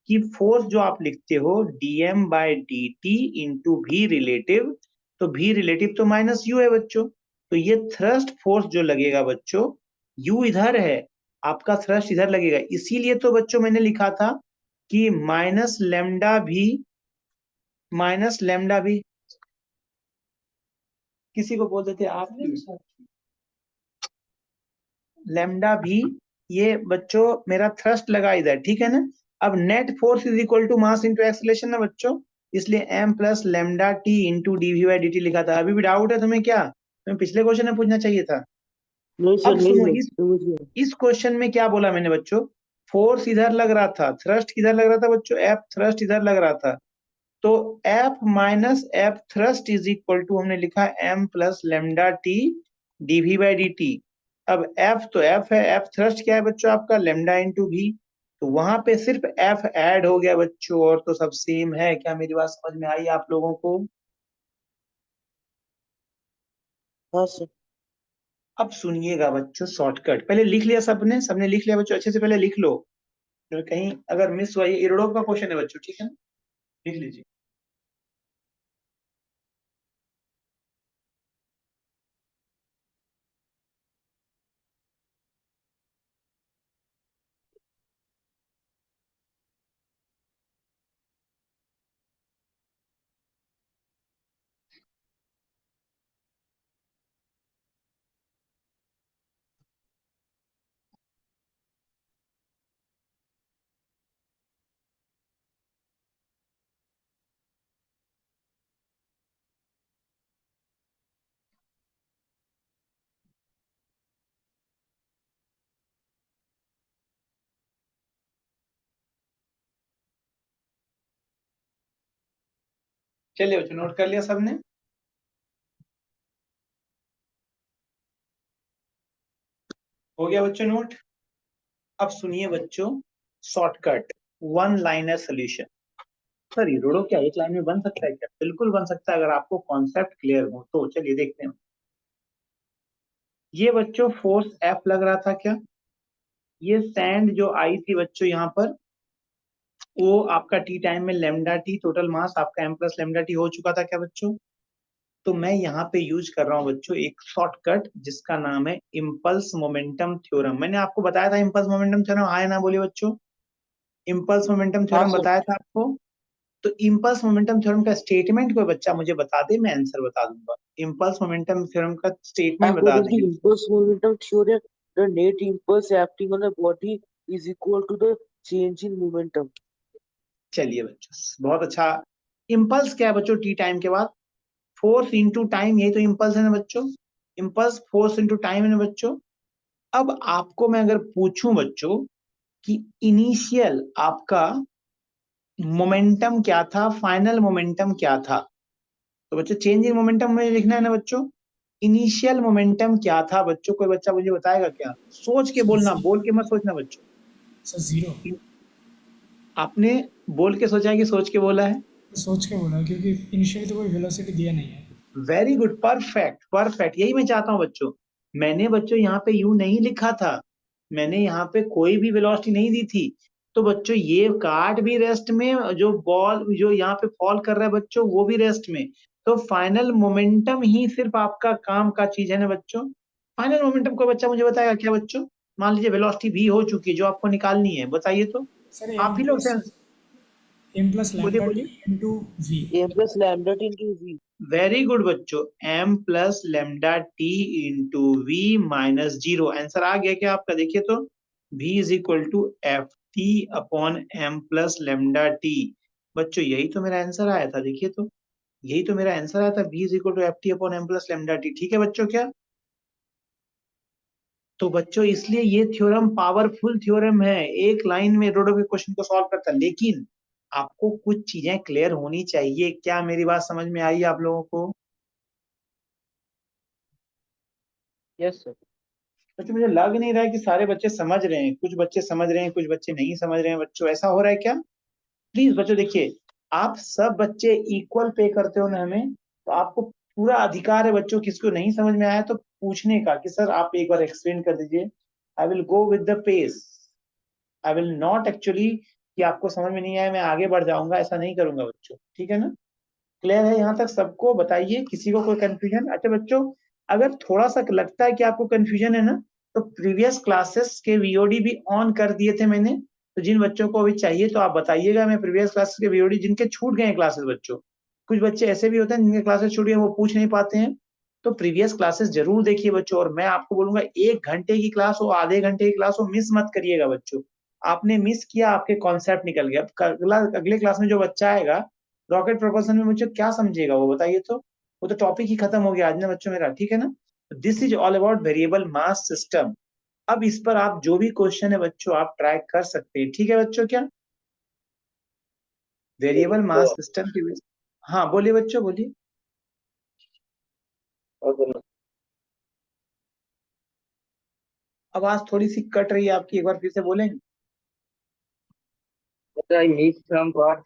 कि फोर्स जो आप लिखते हो dm bye dt into V relative, तो भी रिलेटिव तो माइनस यू है बच्चों। तो ये थ्रस्ट फोर्स जो लगेगा बच्चों, यू इधर है, आपका थ्रस्ट इधर लगेगा, इसीलिए तो बच्चों मैंने लिखा था कि माइनस लेमडा भी किसी को बोलते थे आप, लेमडा भी, ये बच्चों मेरा थ्रस्ट लगा इधर, ठीक है ना। अब net force is equal to mass into acceleration ना बच्चों, इसलिए m plus lambda T into DV by D लिखा था। अभी भी डाउट है तुम्हें क्या? तुम्हें पिछले क्वेश्चन में पूछना चाहिए था। नहीं सर, अब नहीं सुनो, सर, इस समझ गया। इस क्वेश्चन में क्या बोला मैंने बच्चों, फोर्स इधर लग रहा था, थ्रस्ट किधर लग रहा था बच्चों, एफ थ्रस्ट इधर लग रहा था। तो F minus F thrust is equal to, हमने लिखा m plus lambda T DV by D T. अब f तो f है, f थ्रस्ट क्या है बच्चों आपका, लेमडा इंटू भी। तो वहां पे सिर्फ f ऐड हो गया बच्चों, और तो सब सेम है। क्या मेरी बात समझ में आई आप लोगों को? हाँ सर। अब सुनिएगा बच्चों, शॉर्टकट पहले लिख लिया सबने, सबने लिख लिया बच्चों, अच्छे से पहले लिख लो, तो कहीं अगर मिस हुआ। ये इरोडोव का क्वेश्चन है बच्चों, ठीक है ना, लिख लीजिए। चलिए बच्चों, नोट कर लिया सबने? हो गया बच्चों नोट? अब सुनिए बच्चों, shortcut, one liner solution. Sir इरोडो क्या एक लाइन में बन सकता है क्या? बिल्कुल बन सकता है, अगर आपको कॉन्सेप्ट क्लियर हो तो। चलिए देखते हैं। ये बच्चों फोर्स F लग रहा था क्या? ये सैंड जो आई थी बच्चों यहाँ पर, वो आपका टी टाइम में लेमडा टी, टोटल मास आपका m प्लस लेमडा टी हो चुका था क्या बच्चों? तो मैं यहाँ पे यूज कर रहा हूँ बच्चों एक शॉर्टकट जिसका नाम है इम्पल्स मोमेंटम थ्योरम। मैंने आपको बताया था इम्पल्स मोमेंटम थ्योरम, हाँ या ना बोलिए बच्चों? इम्पल्स मोमेंटम हाँ थ्योरम सर। बताया था आपको। तो इम्पल्स मोमेंटम थ्योरम का स्टेटमेंट कोई बच्चा मुझे बता दे, मैं आंसर बता दूंगा। इम्पल्स मोमेंटम थ्योरम का स्टेटमेंट बता According to दीजिए। impulse momentum theory, the net impulse acting on a body is equal to the change in momentum. चलिए बच्चों बहुत अच्छा। इम्पल्स क्या है बच्चों? टी टाइम के बाद फोर्स इंटू टाइम, यही तो इम्पल्स है ना बच्चों। इम्पल्स फोर्स इंटू टाइम है ना बच्चों। अब आपको मैं अगर पूछूं बच्चों कि इनिशियल आपका मोमेंटम क्या था, फाइनल मोमेंटम क्या था, तो बच्चों चेंज इन मोमेंटम में लिखना है ना बच्चों। इनिशियल मोमेंटम क्या था बच्चों? कोई बच्चा मुझे बताएगा क्या? सोच के बोलना, बोल के मत सोचना बच्चों। Sir zero. आपने बोल के सोचा है कि सोच के बोला है? सोच के बोला क्योंकि इनिशियली तो कोई वेलोसिटी दिया नहीं है। वेरी गुड, परफेक्ट परफेक्ट, यही मैं चाहता हूँ बच्चों। मैंने बच्चों यहाँ पे यू नहीं लिखा था, मैंने यहाँ पे कोई भी वेलोसिटी नहीं दी थी। तो बच्चों ये कार्ड भी रेस्ट में, जो बॉल जो यहाँ पे फॉल कर रहा है बच्चों वो भी रेस्ट में। तो फाइनल मोमेंटम ही सिर्फ आपका काम का चीज है ना बच्चों। फाइनल मोमेंटम को बच्चा मुझे बताएगा क्या बच्चों? मान लीजिए वेलोसिटी भी हो चुकी है जो आपको निकालनी है, बताइए तो। सर आप ही लोग से एम प्लस बोलिए लैम्डा टी बोलिए। Into V. A plus lambda t into v. Very good बच्चों, m plus lambda T into V minus zero. Answer आ गया क्या आपका? देखिए तो v is equal to F T upon M plus lambda T. बच्चों यही तो मेरा आंसर आया था, देखिए तो यही तो मेरा आंसर आया था, v is equal to F T upon M plus lambda T. ठीक है बच्चों क्या? तो बच्चों इसलिए ये थ्योरम पावरफुल थ्योरम है, एक लाइन में रोडो के क्वेश्चन को सॉल्व करता है। लेकिन आपको कुछ चीजें क्लियर होनी चाहिए। क्या मेरी बात समझ में आई आप लोगों को? Yes sir. बच्चों मुझे लग नहीं रहा है कि सारे बच्चे समझ रहे हैं, कुछ बच्चे समझ रहे हैं कुछ बच्चे नहीं समझ रहे हैं बच्चों, ऐसा हो रहा है क्या? प्लीज बच्चों देखिए, आप सब बच्चे इक्वल पे करते हो ना हमें, तो आपको पूरा अधिकार है बच्चों, किसको नहीं समझ में आया तो पूछने का कि सर आप एक बार एक्सप्लेन कर दीजिए। I will go with the pace, I will not actually कि आपको समझ में नहीं आया मैं आगे बढ़ जाऊंगा, ऐसा नहीं करूंगा बच्चों, ठीक है ना? क्लियर है यहाँ तक सबको? बताइए किसी को कोई कंफ्यूजन? अच्छा बच्चों अगर थोड़ा सा लगता है कि आपको कंफ्यूजन है ना, तो प्रीवियस क्लासेस के वीओडी भी ऑन कर दिए थे मैंने, तो जिन बच्चों को अभी चाहिए तो आप बताइएगा। मैं प्रीवियस क्लासेस के वीओडी जिनके छूट गए क्लासेस बच्चों, कुछ बच्चे ऐसे भी होते हैं जिनके क्लासेस छूट गए वो पूछ नहीं पाते हैं, तो प्रीवियस क्लासेस जरूर देखिए बच्चों। और मैं आपको बोलूंगा 1 घंटे की क्लास हो, आधे घंटे की क्लास हो, मिस मत करिएगा बच्चोों। आपने मिस किया, आपके कॉन्सेप्ट निकल गया। अब अगले क्लास में जो बच्चा आएगा रॉकेट प्रोपल्शन में मुझे क्या समझेगा वो बताइए तो? वो तो टॉपिक ही खत्म हो गया आज ना बच्चों मेरा, ठीक है ना? This is all about variable mass system. अब इस पर आप जो भी क्वेश्चन है बच्चों आप ट्राई कर सकते हैं, ठीक है बच्चों क्या? वेरिएबल मास सिस्टम की हाँ बोलिए बच्चों बोलिए। आवाज थोड़ी सी कट रही है आपकी, एक बार फिर से बोलेंगे? I missed some part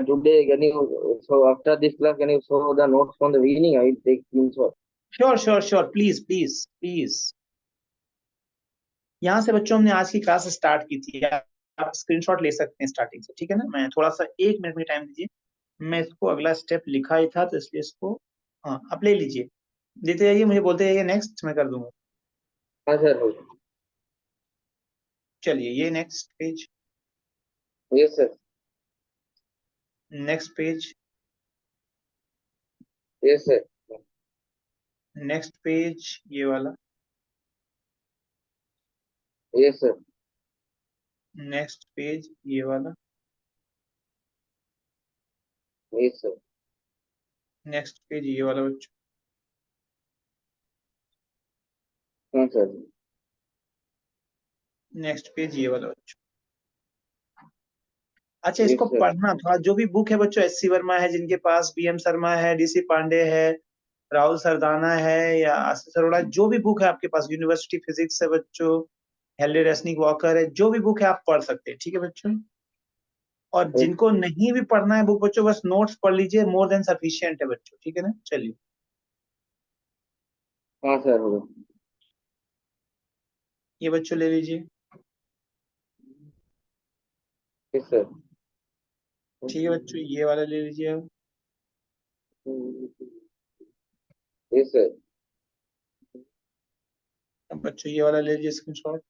today. Can you, so after this class, can you show the notes from the beginning? I will take screenshot. Sure sure sure, please please please. यहाँ से बच्चों हमने आज की क्लास स्टार्ट की थी, आप screenshot ले सकते हैं स्टार्टिंग से, ठीक है ना? मैं थोड़ा सा 1 मिनट में टाइम दीजिए, मैं इसको अगला स्टेप लिखा ही था तो इसलिए इसको हाँ आप ले लीजिए, देते जाइए मुझे बोलते जाइए नेक्स्ट, मैं कर दूंगा। हाँ सर। चलिए ये next page, Yes sir. Next page, Yes sir. Next page ये वाला, Yes sir. नेक्स्ट पेज ये वाला, Yes sir. नेक्स्ट पेज ये वाला बच्चों, हाँ सर। नेक्स्ट पेज ये वाला बच्चों। अच्छा Yes इसको sir. पढ़ना थोड़ा, जो भी बुक है बच्चों, एस.सी. वर्मा है जिनके पास, बी.एम. शर्मा है, डी.सी. पांडे है, राहुल सरदाना है या आशीष अरोड़ा, जो भी बुक है आपके पास, यूनिवर्सिटी फिजिक्स है बच्चों, हेनरी रेसनिक वॉकर है, जो भी बुक है आप पढ़ सकते हैं, ठीक है बच्चों? और जिनको नहीं भी पढ़ना है बुक बच्चों, बस नोट्स पढ़ लीजिए, मोर देन सफिशिएंट है बच्चों, ठीक है ना? चलिए हाँ सर। ये बच्चों ले लीजिए। Yes, sir. ठीक है बच्चों, ये वाला ले लीजिए अब। Yes, sir. अब बच्चों ये वाला ले लीजिए स्क्रीनशॉट।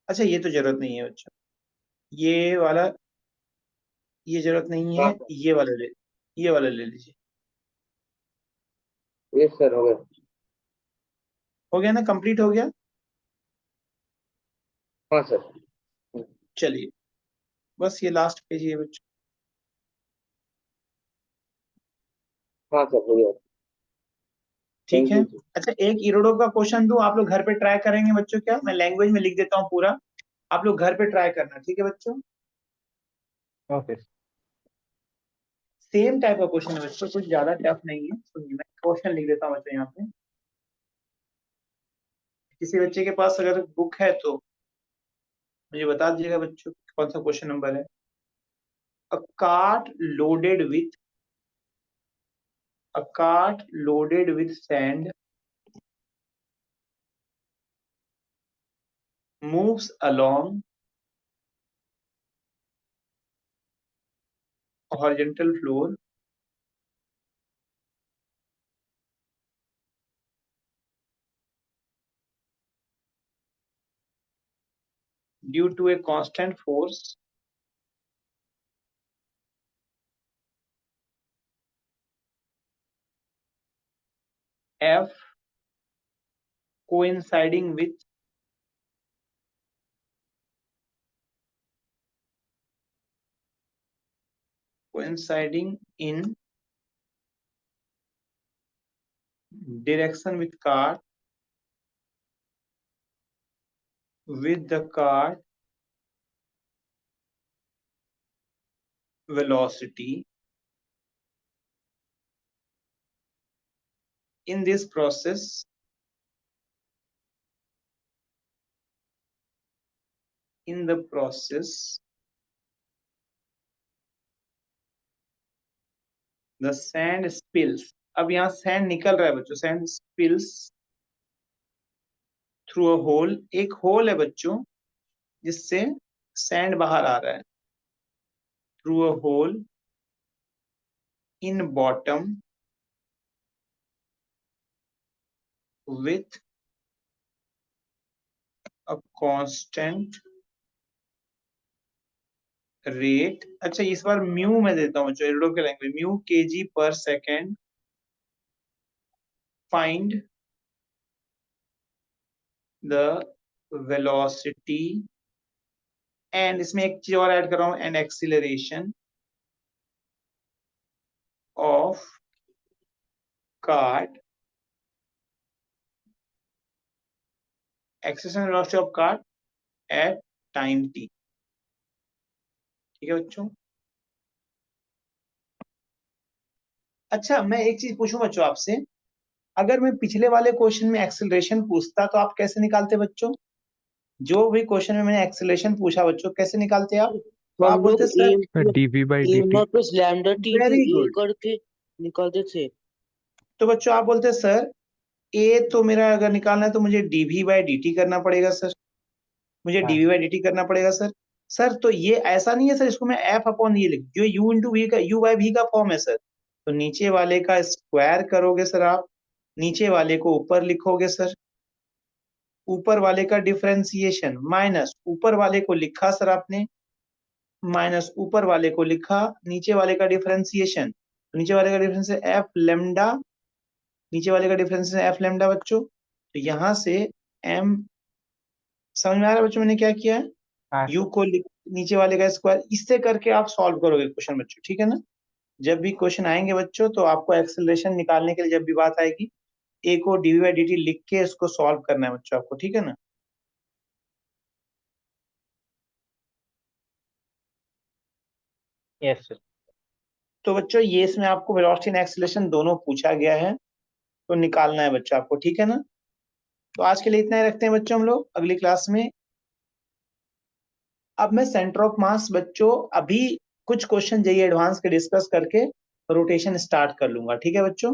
अच्छा ये तो जरूरत नहीं है बच्चों, ये वाला, ये जरूरत नहीं है, हाँ ये वाला ले लीजिए। yes, sir. हो गया। हो गया ना, कंप्लीट हो गया। हाँ सर। चलिए बस ये लास्ट पेज है बच्चों। हाँ सर, हो गया। ठीक थैंक है। यू। अच्छा एक इरोडो का क्वेश्चन दूं, आप लोग घर पे ट्राई करेंगे बच्चों क्या? मैं लैंग्वेज में लिख देता हूँ पूरा, आप लोग घर पे ट्राई करना, ठीक है बच्चों? ओके। सेम टाइप का क्वेश्चन है बच्चों, कुछ ज्यादा टफ नहीं है। सुनिए मैं क्वेश्चन लिख देता हूँ बच्चों यहाँ पे। किसी बच्चे के पास अगर बुक है तो मुझे बता दीजिएगा बच्चों कौन सा क्वेश्चन नंबर है। A cart loaded with sand moves along a horizontal floor due to a constant force F coinciding in direction with cart with the cart velocity. In this process, the sand spills. अब यहाँ sand निकल रहा है बच्चों, sand spills through a hole. एक whole है बच्चों जिससे सैंड बाहर आ रहा है। through a hole in bottom with a constant rate. अच्छा इस बार म्यू मैं देता हूँ बच्चों, एरोडो के language, mu kg per second. Find the velocity and इसमें एक चीज और ऐड कर रहा हूँ, and acceleration of cart, acceleration and velocity of cart at time t. ठीक है बच्चों? अच्छा मैं एक चीज पूछूं बच्चों आपसे, अगर मैं पिछले वाले क्वेश्चन में एक्सेलरेशन पूछता तो आप कैसे निकालते बच्चों? जो भी क्वेश्चन में मैंने एक्सेलरेशन पूछा बच्चों, कैसे निकालते आप? तो आप हम बोलते लोग sir sir DV by A D T. Not plus lambda T into very A good. करके निकालते थे। तो बच्चों आप बोलते सर ए तो मेरा अगर निकालना है तो मुझे डीवी बाई डी टी करना पड़ेगा सर, मुझे हाँ डीवी बाई डी टी करना पड़ेगा सर। सर तो ये ऐसा नहीं है सर, इसको मैं एफ अपॉन ये लिख, जो यू इंटू वी का यू बाई वी का फॉर्म है सर। तो नीचे वाले का स्क्वायर करोगे सर आप, नीचे वाले को ऊपर लिखोगे सर, ऊपर वाले का डिफरेंशिएशन माइनस ऊपर वाले को लिखा सर आपने, माइनस ऊपर वाले को लिखा, नीचे वाले का डिफरेंशिएशन, नीचे वाले का डिफरेंशिएशन एफ लेमडा, नीचे वाले का डिफरेंशिएशन एफ लेमडा बच्चों। तो यहाँ से एम, समझ में आ रहा है बच्चों मैंने क्या किया है? हाँ यू सर। को नीचे वाले का स्क्वायर, इससे करके आप सॉल्व करोगे क्वेश्चन बच्चों, ठीक है ना? जब भी क्वेश्चन आएंगे बच्चों तो आपको एक्सेलरेशन निकालने के लिए जब भी बात आएगी, ए को डीवी बाई डी टी लिख के इसको सॉल्व करना है बच्चों आपको, ठीक है ना? Yes sir. तो बच्चों ये इसमें आपको वेलोसिटी एंड एक्सेलरेशन दोनों पूछा गया है, तो निकालना है बच्चों आपको, ठीक है ना? तो आज के लिए इतना ही रखते हैं बच्चों, हम लोग अगली क्लास में। अब मैं सेंटर ऑफ मास बच्चों अभी कुछ क्वेश्चन जाइए एडवांस के डिस्कस करके रोटेशन स्टार्ट कर लूंगा, ठीक है बच्चों?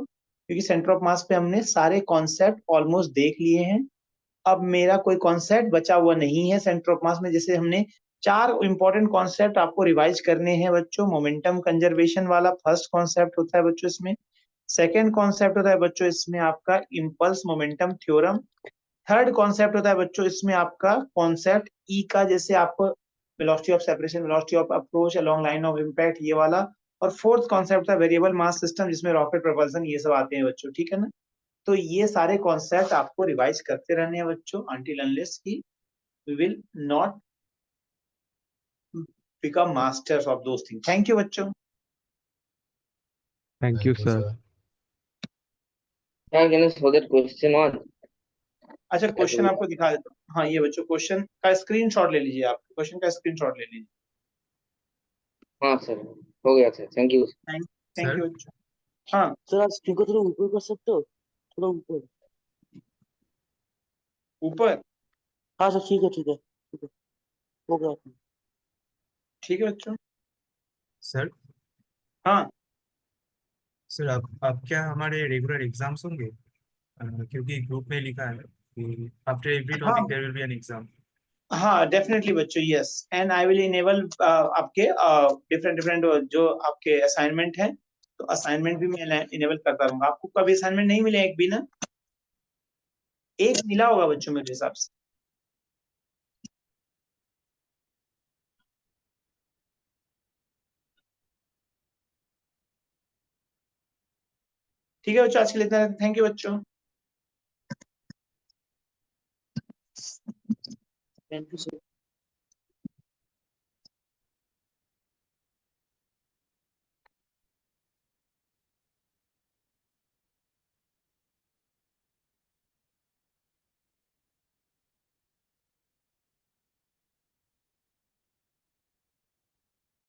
क्योंकि सेंटर ऑफ मास पे हमने सारे कॉन्सेप्ट ऑलमोस्ट देख लिए हैं। अब मेरा कोई कॉन्सेप्ट बचा हुआ नहीं है सेंटर ऑफ मास में। जैसे हमने 4 इंपॉर्टेंट कॉन्सेप्ट आपको रिवाइज करने हैं बच्चों। मोमेंटम कंजर्वेशन वाला फर्स्ट कॉन्सेप्ट होता है बच्चों इसमें। सेकेंड कॉन्सेप्ट होता है बच्चों इसमें आपका impulse momentum theorem. Third concept होता है बच्चों इसमें आपका कॉन्सेप्ट ई का, जैसे आपको velocity of separation, velocity of approach along line of impact, ये वाला। और फोर्थ कॉन्सेप्ट था वेरिएबल मास सिस्टम, जिसमें रॉकेट प्रोपल्सन ये सब आते हैं बच्चों, ठीक है ना। तो ये सारे कॉन्सेप्ट आपको रिवाइज करते रहने हैं बच्चों until unless की we will not become masters of those things. Thank you बच्चों। Thank you sir. Sir, can you show that question one? अच्छा, क्वेश्चन आपको दिखा देता हूँ। हाँ, ये बच्चों क्वेश्चन का स्क्रीनशॉट ले लीजिए, आप क्वेश्चन का स्क्रीनशॉट ले लीजिए। हाँ सर, हो गया sir, thank you. Thank you बच्चों। हाँ सर आप स्क्रीन को थोड़ा ऊपर कर सकते हो, थोड़ा ऊपर। ऊपर, हाँ सर, ठीक है ठीक है ठीक है, हो गया। ठीक है बच्चों। सर हाँ सर अब क्या हमारे रेगुलर एग्जाम्स होंगे? क्योंकि ग्रुप में लिखा है कि after every topic there will be an exam. हाँ डेफिनेटली बच्चों, yes. And I will enable आपके डिफरेंट डिफरेंट जो आपके असाइनमेंट है, तो असाइनमेंट भी मैं इनेबल करता रहूंगा। आपको कभी असाइनमेंट नहीं मिले एक भी ना? एक मिला होगा बच्चों मेरे हिसाब से। ठीक है बच्चों, आज के लिए इतना। थैंक यू बच्चों। Thank you sir.